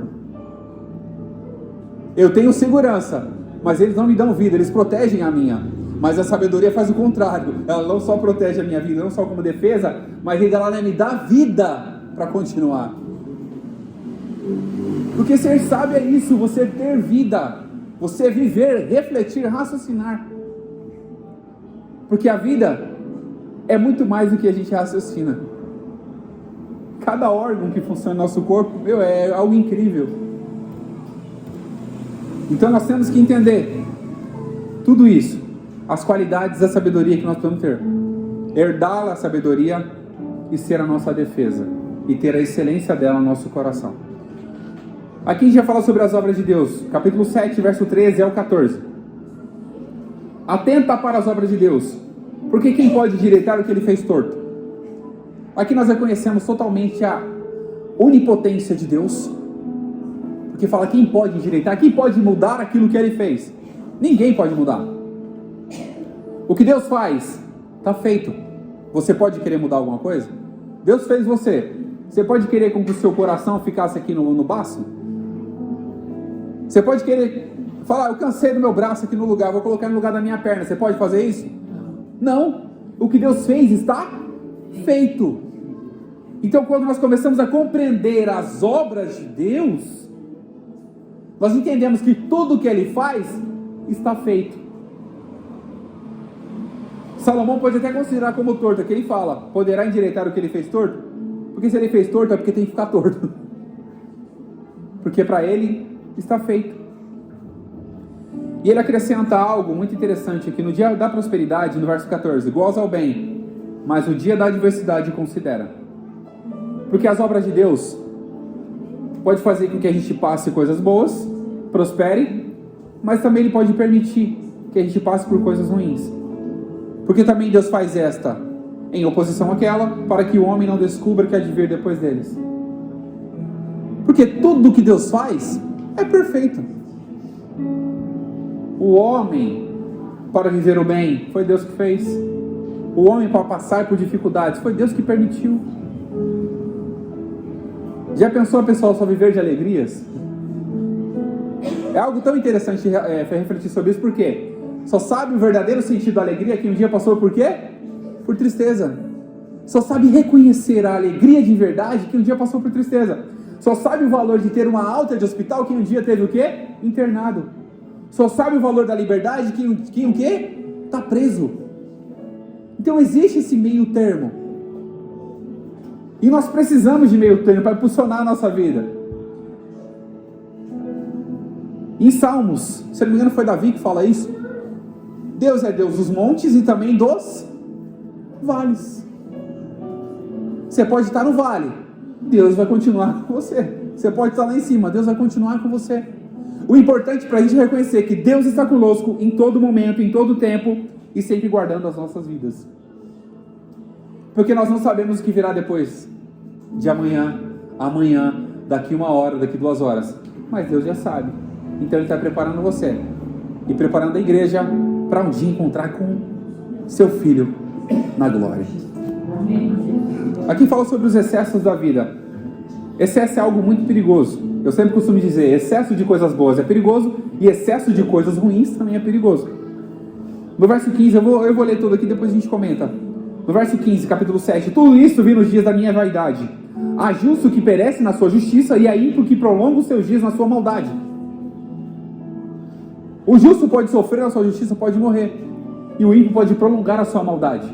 Eu tenho segurança, mas eles não me dão vida, eles protegem a minha. Mas a sabedoria faz o contrário. Ela não só protege a minha vida, não só como defesa, mas ela me dá vida para continuar. Porque ser sábio é isso, você ter vida, você viver, refletir, raciocinar. Porque a vida é muito mais do que a gente raciocina. Cada órgão que funciona no nosso corpo, é algo incrível. Então nós temos que entender tudo isso, as qualidades da sabedoria que nós podemos ter. Herdar a sabedoria e ser a nossa defesa. E ter a excelência dela no nosso coração. Aqui a gente vai falar sobre as obras de Deus. Capítulo 7, verso 13 ao 14. Atenta para as obras de Deus, porque quem pode endireitar o que ele fez torto? Aqui nós reconhecemos totalmente a onipotência de Deus, porque fala quem pode endireitar, quem pode mudar aquilo que ele fez? Ninguém pode mudar. O que Deus faz, está feito. Você pode querer mudar alguma coisa? Deus fez você. Você pode querer com que o seu coração ficasse aqui no baço? Você pode querer falar, eu cansei do meu braço aqui no lugar, vou colocar no lugar da minha perna. Você pode fazer isso? Não. O que Deus fez está feito. Então quando nós começamos a compreender as obras de Deus, nós entendemos que tudo que Ele faz está feito. Salomão pode até considerar como torto, que ele fala, poderá endireitar o que ele fez torto? Porque se ele fez torto é porque tem que ficar torto. Porque para ele está feito. E ele acrescenta algo muito interessante aqui, no dia da prosperidade, no verso 14, goza ao bem, mas o dia da adversidade considera. Porque as obras de Deus pode fazer com que a gente passe coisas boas, prospere, mas também Ele pode permitir que a gente passe por coisas ruins. Porque também Deus faz esta em oposição àquela, para que o homem não descubra que há de vir depois deles. Porque tudo que Deus faz é perfeito. O homem, para viver o bem, foi Deus que fez. O homem, para passar por dificuldades, foi Deus que permitiu. Já pensou a pessoa só viver de alegrias? É algo tão interessante refletir sobre isso, porque só sabe o verdadeiro sentido da alegria quem um dia passou por quê? Por tristeza. Só sabe reconhecer a alegria de verdade quem um dia passou por tristeza. Só sabe o valor de ter uma alta de hospital quem um dia teve o quê? Internado. Só sabe o valor da liberdade quem o quê? Está preso. Então existe esse meio termo. E nós precisamos de meio termo para impulsionar a nossa vida. Em Salmos, se não me engano foi Davi que fala isso. Deus é Deus dos montes e também dos vales. Você pode estar no vale, Deus vai continuar com você. Você pode estar lá em cima, Deus vai continuar com você. O importante para a gente é reconhecer que Deus está conosco em todo momento, em todo tempo e sempre guardando as nossas vidas. Porque nós não sabemos o que virá depois de amanhã, daqui 1 hora, daqui 2 horas. Mas Deus já sabe. Então Ele está preparando você e preparando a igreja para um dia encontrar com seu Filho na glória. Aqui fala sobre os excessos da vida. Excesso é algo muito perigoso. Eu sempre costumo dizer, excesso de coisas boas é perigoso e excesso de coisas ruins também é perigoso. No verso 15, eu vou ler tudo aqui, depois a gente comenta. No verso 15, capítulo 7, tudo isso vi nos dias da minha vaidade. Há justo que perece na sua justiça, e há ímpio que prolonga os seus dias na sua maldade. O justo pode sofrer na sua justiça, pode morrer. E o ímpio pode prolongar a sua maldade.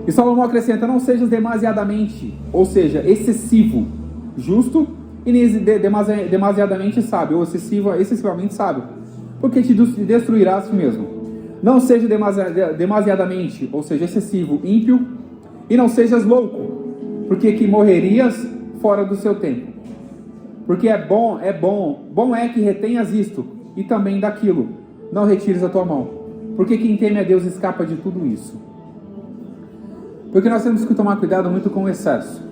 E Salomão acrescenta, não sejas demasiadamente, ou seja, excessivo, justo, e demasiadamente sábio, ou excessivamente sábio, porque te destruirás a si mesmo. Não seja demasiadamente, ou seja, excessivo, ímpio, e não sejas louco, porque que morrerias fora do seu tempo. Porque bom é que retenhas isto, e também daquilo, não retires a tua mão, porque quem teme a Deus escapa de tudo isso. Porque nós temos que tomar cuidado muito com o excesso.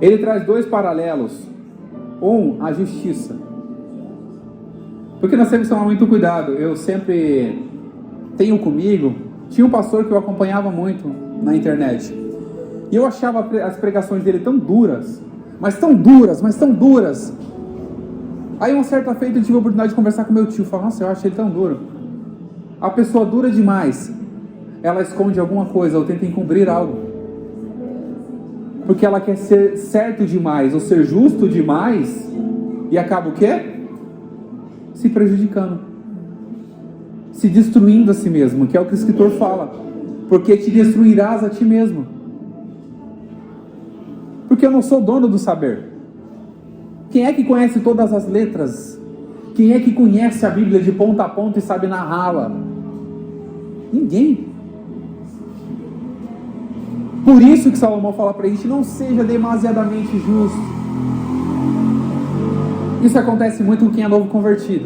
Ele traz dois paralelos. A justiça. Porque nós temos que tomar muito cuidado. Eu sempre tenho comigo, tinha um pastor que eu acompanhava muito na internet. E eu achava as pregações dele tão duras, mas tão duras, mas tão duras. Aí uma certa feita eu tive a oportunidade de conversar com meu tio. Falei, nossa, eu acho ele tão duro. A pessoa dura demais. Ela esconde alguma coisa, ou tenta encobrir algo. Porque ela quer ser certo demais, ou ser justo demais, e acaba o quê? Se prejudicando. Se destruindo a si mesmo, que é o que o escritor fala. Porque te destruirás a ti mesmo. Porque eu não sou dono do saber. Quem é que conhece todas as letras? Quem é que conhece a Bíblia de ponta a ponta e sabe narrá-la? Ninguém. Por isso que Salomão fala para a gente, não seja demasiadamente justo. Isso acontece muito com quem é novo convertido.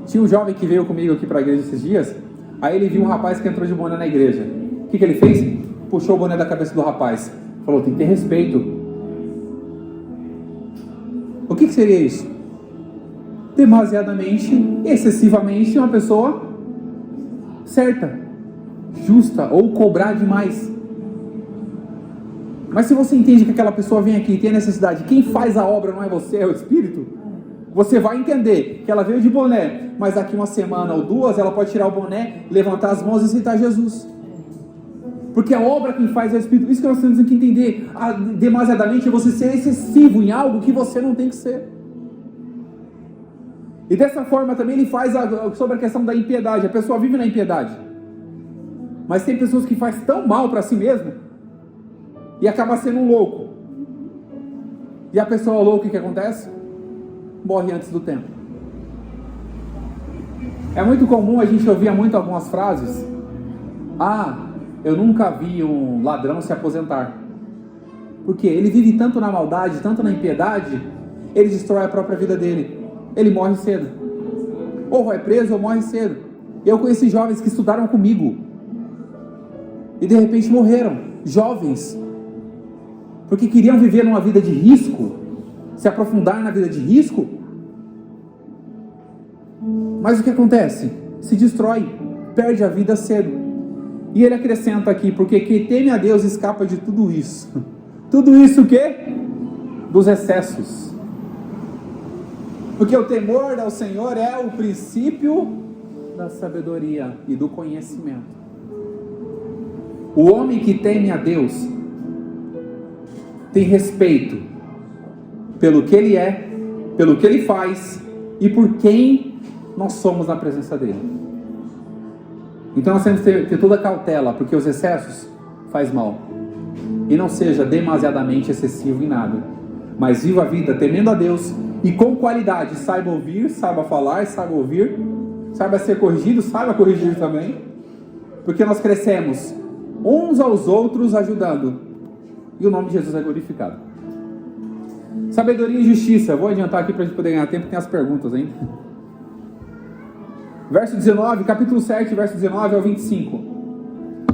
Tinha um jovem que veio comigo aqui para a igreja esses dias, aí ele viu um rapaz que entrou de boné na igreja. O que ele fez? Puxou o boné da cabeça do rapaz. Falou, tem que ter respeito. O que seria isso? Demasiadamente, excessivamente, uma pessoa certa, justa, ou cobrar demais. Mas se você entende que aquela pessoa vem aqui e tem a necessidade, quem faz a obra não é você, é o Espírito, você vai entender que ela veio de boné, mas daqui uma semana ou duas ela pode tirar o boné, levantar as mãos e aceitar Jesus. Porque a obra quem faz é o Espírito. Isso que nós temos que entender. Demasiadamente é você ser excessivo em algo que você não tem que ser. E dessa forma também ele faz sobre a questão da impiedade. A pessoa vive na impiedade. Mas tem pessoas que fazem tão mal para si mesmo e acaba sendo um louco. E a pessoa louca, o que acontece? Morre antes do tempo. É muito comum a gente ouvir muito algumas frases. Eu nunca vi um ladrão se aposentar. Porque ele vive tanto na maldade, tanto na impiedade, ele destrói a própria vida dele. Ele morre cedo. Ou vai preso ou morre cedo. Eu conheci jovens que estudaram comigo e de repente morreram. Jovens. Porque queriam viver numa vida de risco, se aprofundar na vida de risco. Mas o que acontece? Se destrói, perde a vida cedo. E ele acrescenta aqui, porque quem teme a Deus escapa de tudo isso. Tudo isso o quê? Dos excessos. Porque o temor ao Senhor é o princípio da sabedoria e do conhecimento. O homem que teme a Deus tem respeito pelo que ele é, pelo que ele faz e por quem nós somos na presença dele. Então nós temos que ter toda a cautela, porque os excessos faz mal. E não seja demasiadamente excessivo em nada, mas viva a vida temendo a Deus e com qualidade. Saiba ouvir, saiba falar, saiba ouvir, saiba ser corrigido, saiba corrigir também, porque nós crescemos uns aos outros ajudando, e o nome de Jesus é glorificado. Sabedoria e justiça. Vou adiantar aqui para a gente poder ganhar tempo, tem as perguntas ainda. Verso 19, capítulo 7, verso 19 ao 25.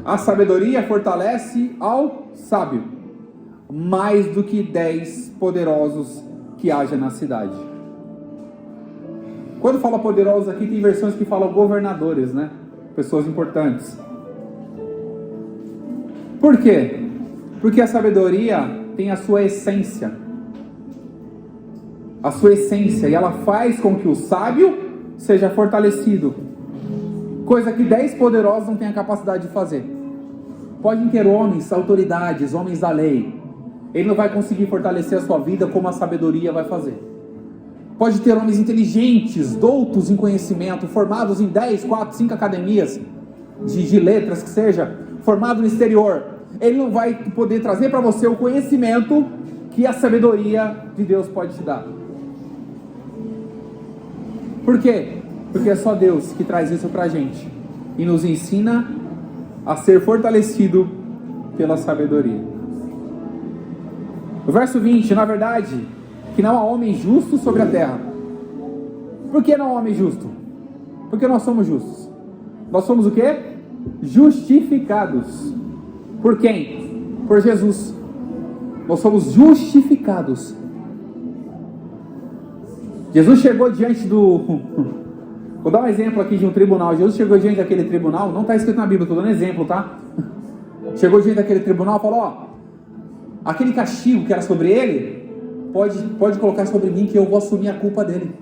A sabedoria fortalece ao sábio, mais do que 10 poderosos que haja na cidade. Quando fala poderosos aqui, tem versões que falam governadores, né? Pessoas importantes. Por quê? Porque a sabedoria tem a sua essência. A sua essência. E ela faz com que o sábio seja fortalecido, coisa que 10 poderosos não têm a capacidade de fazer. Podem ter homens, autoridades, homens da lei, ele não vai conseguir fortalecer a sua vida como a sabedoria vai fazer. Pode ter homens inteligentes, doutos em conhecimento, formados em 10, 4, 5 academias de letras que seja, formado no exterior, ele não vai poder trazer para você o conhecimento que a sabedoria de Deus pode te dar. Por quê? Porque é só Deus que traz isso para a gente e nos ensina a ser fortalecido pela sabedoria. O verso 20, na verdade, que não há homem justo sobre a terra. Por que não há homem justo? Porque nós somos justos. Nós somos o quê? Justificados. Por quem? Por Jesus. Nós somos justificados. Jesus chegou diante do... Vou dar um exemplo aqui de um tribunal. Jesus chegou diante daquele tribunal, não está escrito na Bíblia, estou dando exemplo, tá? Chegou diante daquele tribunal e falou, ó, aquele castigo que era sobre ele, pode colocar sobre mim que eu vou assumir a culpa dele.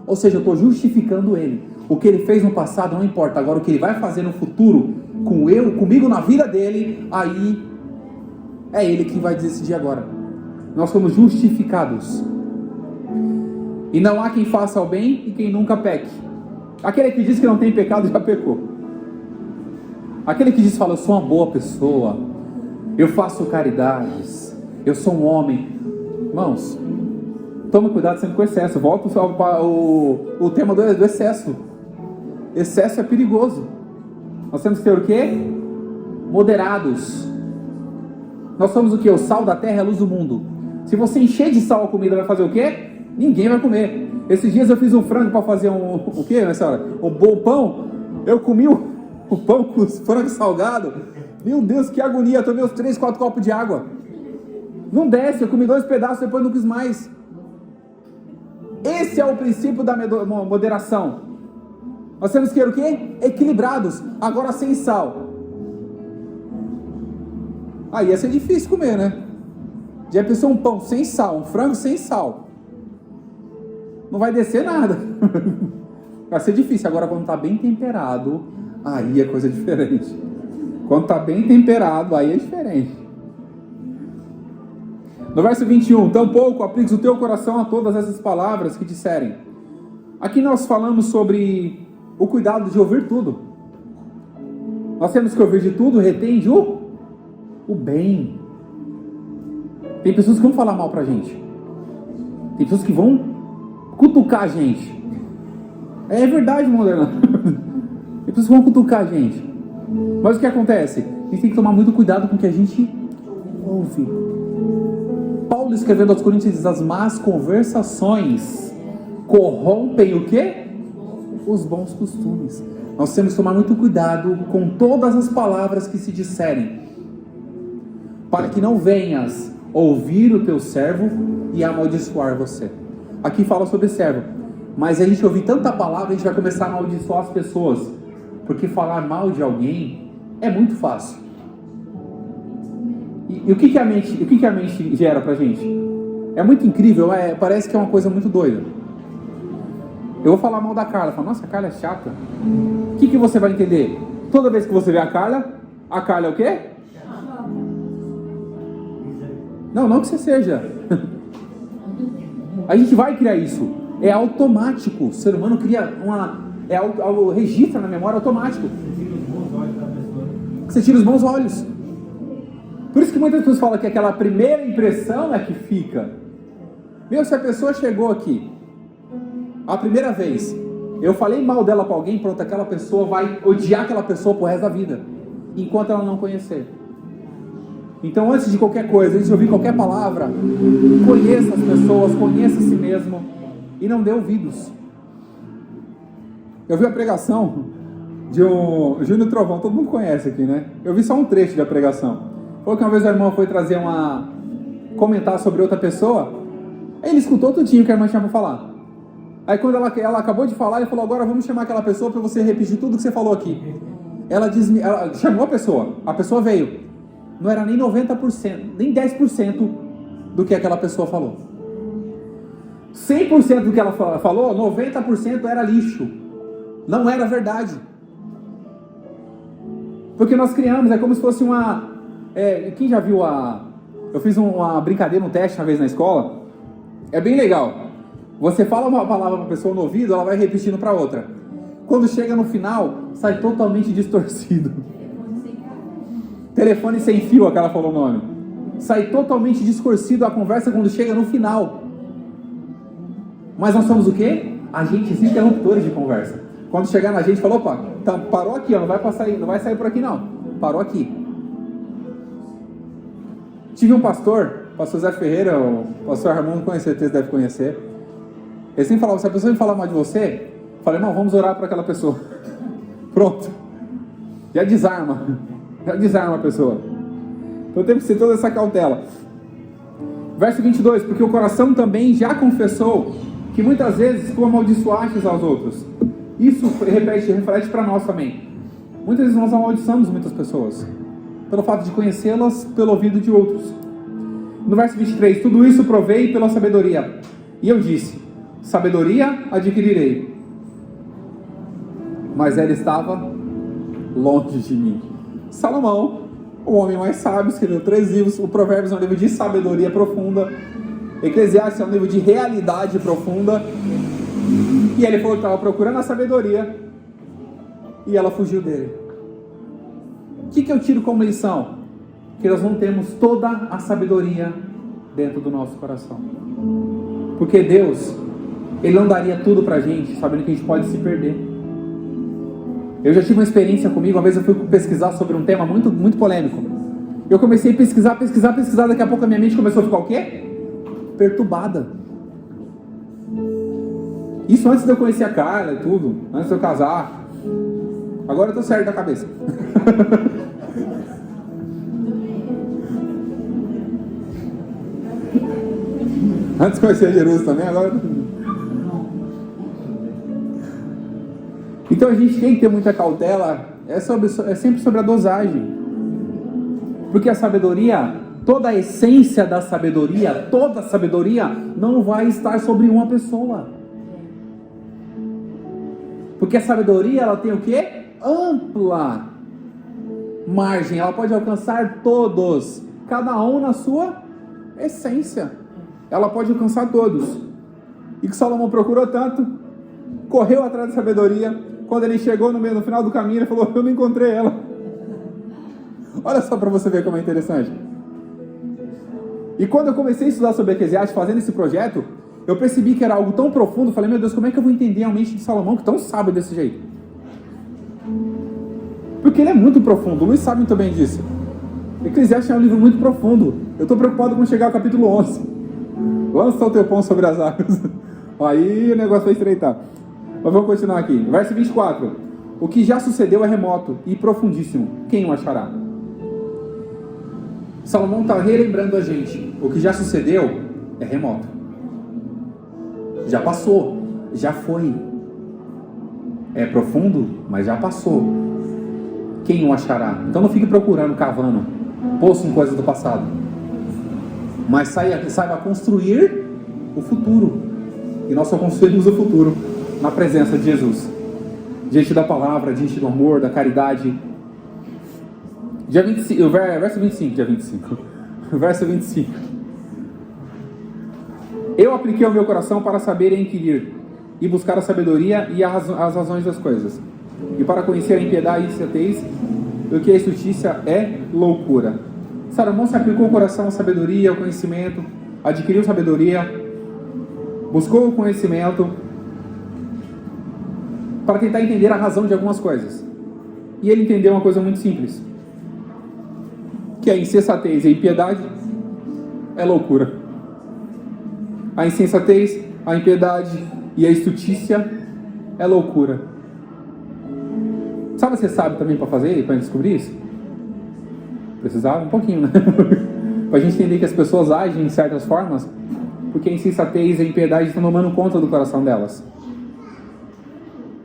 Ou seja, eu estou justificando ele. O que ele fez no passado não importa, agora o que ele vai fazer no futuro, comigo na vida dele, aí é ele que vai decidir agora. Nós somos justificados. E não há quem faça o bem e quem nunca peque. Aquele que diz que não tem pecado já pecou. Aquele que diz, fala, eu sou uma boa pessoa, eu faço caridades, eu sou um homem. Irmãos, tome cuidado sempre com o excesso. Volta o tema do excesso. Excesso é perigoso. Nós temos que ter o quê? Moderados. Nós somos o quê? O sal da terra e a luz do mundo. Se você encher de sal a comida, vai fazer o quê? Ninguém vai comer. Esses dias eu fiz um frango para fazer o quê, minha senhora? Um bom pão. Eu comi o pão com os frangos salgado. Meu Deus, que agonia. Eu tomei uns 3, 4 copos de água. Não desce, eu comi 2 pedaços, depois não quis mais. Esse é o princípio da moderação. Nós temos que ter o quê? Equilibrados. Agora sem sal. Aí ia ser difícil comer, né? Já pensou um pão sem sal, um frango sem sal? Não vai descer nada. Vai ser difícil. Agora quando está bem temperado, aí é coisa diferente. Quando está bem temperado, aí é diferente. No verso 21, tampouco apliques o teu coração a todas essas palavras que disserem. Aqui nós falamos sobre o cuidado de ouvir tudo. Nós temos que ouvir de tudo, retende o bem. Tem pessoas que vão falar mal pra gente. Tem pessoas que vão cutucar a gente. É verdade, Moderna. Tem pessoas que vão cutucar a gente. Mas o que acontece? A gente tem que tomar muito cuidado com o que a gente ouve. Paulo escrevendo aos Coríntios diz, as más conversações corrompem o quê? Os bons costumes. Nós temos que tomar muito cuidado com todas as palavras que se disserem, para que não venhas ouvir o teu servo e amaldiçoar você. Aqui fala sobre servo, mas a gente ouvir tanta palavra, a gente vai começar a amaldiçoar as pessoas, porque falar mal de alguém é muito fácil. E o que a mente gera pra gente? É muito incrível, parece que é uma coisa muito doida. Eu vou falar mal da Carla, falo, nossa, a Carla é chata. O que você vai entender? Toda vez que você vê a Carla é o quê? Não que você seja. A gente vai criar isso. É automático. O ser humano cria registra na memória automático. Você tira os bons olhos. Por isso que muitas pessoas falam que aquela primeira impressão é que fica. Meu, se a pessoa chegou aqui a primeira vez, eu falei mal dela para alguém, pronto, aquela pessoa vai odiar aquela pessoa pro resto da vida, enquanto ela não conhecer. Então, antes de qualquer coisa, antes de ouvir qualquer palavra, conheça as pessoas, conheça a si mesmo e não dê ouvidos. Eu vi a pregação de um Júnior Trovão, todo mundo conhece aqui, né? Eu vi só um trecho da pregação. Falou que uma vez a irmã foi comentar sobre outra pessoa, aí ele escutou tudinho que a irmã tinha para falar. Aí quando ela acabou de falar, ele falou, agora vamos chamar aquela pessoa para você repetir tudo que você falou aqui. Ela chamou a pessoa veio. Não era nem 90%, nem 10% do que aquela pessoa falou. 100% do que ela falou, 90% era lixo. Não era verdade. Porque nós criamos, é como se fosse uma... quem já viu eu fiz uma brincadeira, um teste uma vez na escola. É bem legal. Você fala uma palavra para a pessoa no ouvido, ela vai repetindo para outra. Quando chega no final, sai totalmente distorcido. Telefone sem fio, aquela falou o nome. Sai totalmente distorcido a conversa quando chega no final. Mas nós somos o quê? Agentes interruptores de conversa. Quando chegar na gente, falou, opa, tá, parou aqui, ó, não vai sair por aqui não. Parou aqui. Tive um pastor Zé Ferreira, o pastor Ramon, com certeza deve conhecer. Ele sempre falava, se a pessoa me falar mal de você, eu falei, não, vamos orar por aquela pessoa. Pronto. Já desarma a pessoa. Então temos que ter toda essa cautela. Verso 22, porque o coração também já confessou que muitas vezes tu amaldiçoastes aos outros. Isso reflete para nós também. Muitas vezes nós amaldiçamos muitas pessoas, pelo fato de conhecê-las pelo ouvido de outros. No verso 23, tudo isso provei pela sabedoria. E eu disse, sabedoria adquirirei. Mas ela estava longe de mim. Salomão, o homem mais sábio, escreveu 3 livros. O Provérbios é um livro de sabedoria profunda. Eclesiastes é um livro de realidade profunda. E ele falou que estava procurando a sabedoria e ela fugiu dele. O que eu tiro como lição? Que nós não temos toda a sabedoria dentro do nosso coração. Porque Deus, Ele não daria tudo pra gente, sabendo que a gente pode se perder. Eu já tive uma experiência comigo, uma vez eu fui pesquisar sobre um tema muito, muito polêmico. Eu comecei a pesquisar, daqui a pouco a minha mente começou a ficar o quê? Perturbada. Isso antes de eu conhecer a Carla e tudo, antes de eu casar. Agora eu tô certo da cabeça. Antes de conhecer a Jerusalém também, agora... Então a gente tem que ter muita cautela, é sempre sobre a dosagem. Porque a sabedoria, toda a essência da sabedoria, toda a sabedoria não vai estar sobre uma pessoa. Porque a sabedoria, ela tem o quê? Ampla margem, ela pode alcançar todos, cada um na sua essência. Ela pode alcançar todos. E que Salomão procurou tanto, correu atrás da sabedoria. Quando ele chegou no final do caminho, ele falou, eu não encontrei ela. Olha só para você ver como é interessante. E quando eu comecei a estudar sobre Eclesiastes, fazendo esse projeto, eu percebi que era algo tão profundo. Falei, meu Deus, como é que eu vou entender a mente de Salomão, que tão sábio desse jeito? Porque ele é muito profundo. O Luiz sabe muito bem disso. Eclesiastes é um livro muito profundo. Eu estou preocupado com chegar ao capítulo 11. Lança o teu pão sobre as águas. Aí o negócio vai estreitar. Mas vamos continuar aqui. Verso 24. O que já sucedeu é remoto e profundíssimo. Quem o achará? Salomão está relembrando a gente. O que já sucedeu é remoto. Já passou. Já foi. É profundo, mas já passou. Quem o achará? Então não fique procurando, cavando poço em coisas do passado. Mas saiba construir o futuro. E nós só construímos o futuro na presença de Jesus, diante da palavra, diante do amor, da caridade. Verso 25. Verso 25. Eu apliquei ao meu coração para saber e inquirir, e buscar a sabedoria e as razões das coisas, e para conhecer a impiedade e insensatez, o que a justiça é loucura. Salomão se aplicou o coração à sabedoria, ao conhecimento, adquiriu sabedoria, buscou o conhecimento, para tentar entender a razão de algumas coisas. E ele entendeu uma coisa muito simples, que a insensatez e a impiedade é loucura. A insensatez, a impiedade e a estultícia é loucura. Sabe, você sabe também para fazer, para descobrir isso? Precisava um pouquinho, né? Para a gente entender que as pessoas agem de certas formas, porque a insensatez e a impiedade estão tomando conta do coração delas.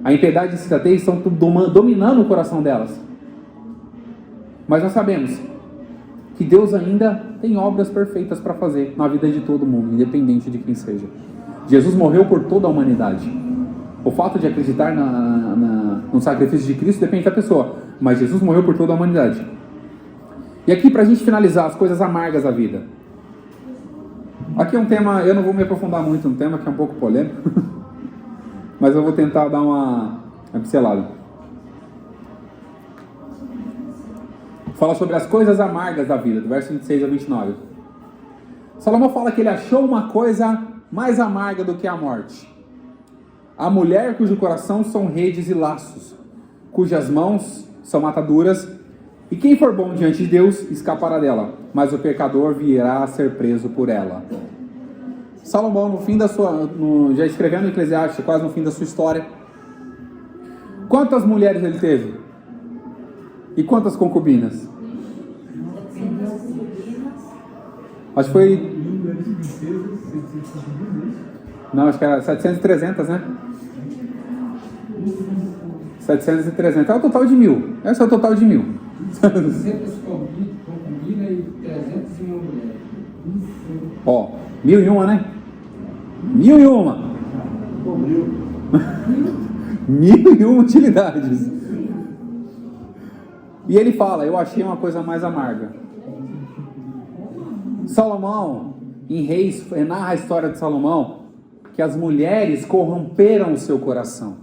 A impiedade e a insensatez estão dominando o coração delas. Mas nós sabemos que Deus ainda tem obras perfeitas para fazer na vida de todo mundo, independente de quem seja. Jesus morreu por toda a humanidade. O fato de acreditar no sacrifício de Cristo depende da pessoa, mas Jesus morreu por toda a humanidade. E aqui, para a gente finalizar, as coisas amargas da vida. Aqui é um tema, eu não vou me aprofundar muito no tema, que é um pouco polêmico, mas eu vou tentar dar uma pincelada. Fala sobre as coisas amargas da vida, do verso 26 a 29. Salomão fala que ele achou uma coisa mais amarga do que a morte. A mulher cujo coração são redes e laços, cujas mãos são mataduras, e quem for bom diante de Deus escapará dela, mas o pecador virá a ser preso por ela. Salomão, no fim da sua, já escrevendo Eclesiastes, quase no fim da sua história, quantas mulheres ele teve? E quantas concubinas? Acho que foi... Não, acho que era 700 e 300, né? 700 e 300. É o total de 1.000. Esse é o total de 1.000. 600 concubinas e 301 mulheres. Ó, 1.001, né? 1.001. 1.001 utilidades. E ele fala, eu achei uma coisa mais amarga. Salomão, em Reis, narra a história de Salomão, que as mulheres corromperam o seu coração.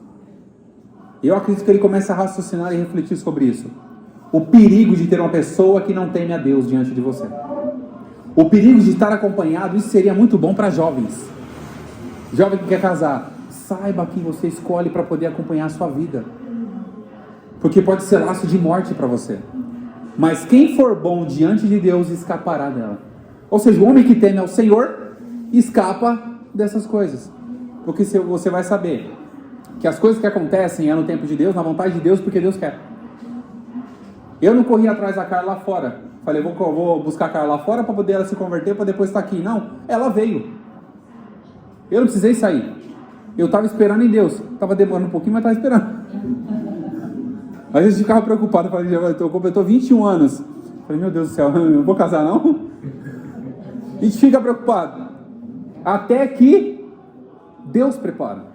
Eu acredito que ele começa a raciocinar e refletir sobre isso. O perigo de ter uma pessoa que não teme a Deus diante de você. O perigo de estar acompanhado, isso seria muito bom para jovens. Jovem que quer casar, saiba quem você escolhe para poder acompanhar a sua vida. Porque pode ser laço de morte para você. Mas quem for bom diante de Deus escapará dela. Ou seja, o homem que teme ao Senhor escapa dessas coisas. Porque você vai saber que as coisas que acontecem é no tempo de Deus, na vontade de Deus, porque Deus quer. Eu não corri atrás da Carla lá fora. Falei, vou buscar a Carla lá fora para poder ela se converter, para depois estar aqui. Não, ela veio. Eu não precisei sair. Eu estava esperando em Deus. Estava demorando um pouquinho, mas estava esperando. Às vezes eu ficava preocupado. Falei, completou 21 anos. Falei, meu Deus do céu, eu não vou casar não? A gente fica preocupado. Até que Deus prepara.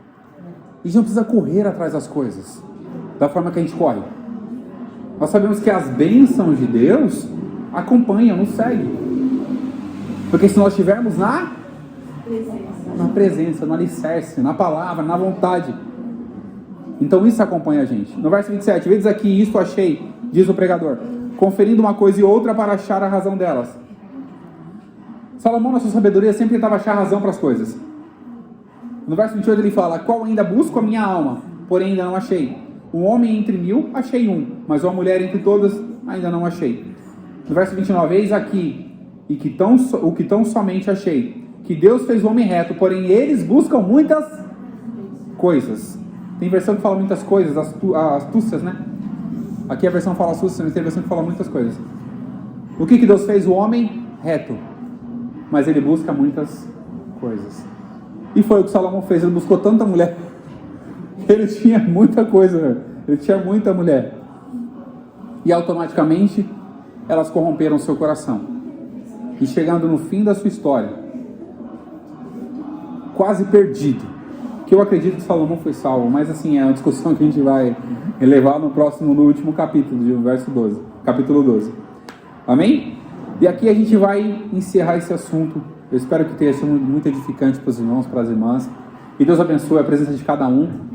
E a gente não precisa correr atrás das coisas da forma que a gente corre. Nós sabemos que as bênçãos de Deus acompanham, nos seguem. Porque se nós estivermos na presença, no alicerce, na palavra, na vontade, então isso acompanha a gente. No verso 27, vedes aqui, isto achei, diz o pregador, conferindo uma coisa e outra para achar a razão delas. Salomão, na sua sabedoria, sempre tentava achar razão para as coisas. No verso 28 ele fala, qual ainda busco a minha alma, porém ainda não achei. Um homem entre 1000, achei um, mas uma mulher entre todas, ainda não achei. No verso 29, eis aqui, o que tão somente achei, que Deus fez o homem reto, porém eles buscam muitas coisas. Tem versão que fala muitas coisas, astúcias, né? Aqui a versão fala astúcias, mas tem versão que fala muitas coisas. O que Deus fez? O homem reto, mas ele busca muitas coisas. E foi o que Salomão fez, ele buscou tanta mulher. Ele tinha muita coisa, ele tinha muita mulher. E automaticamente, elas corromperam seu coração. E chegando no fim da sua história, quase perdido, que eu acredito que Salomão foi salvo, mas assim, é uma discussão que a gente vai levar no último capítulo, de verso 12, capítulo 12. Amém? E aqui a gente vai encerrar esse assunto. Eu espero que tenha sido muito edificante para os irmãos, para as irmãs. E Deus abençoe a presença de cada um.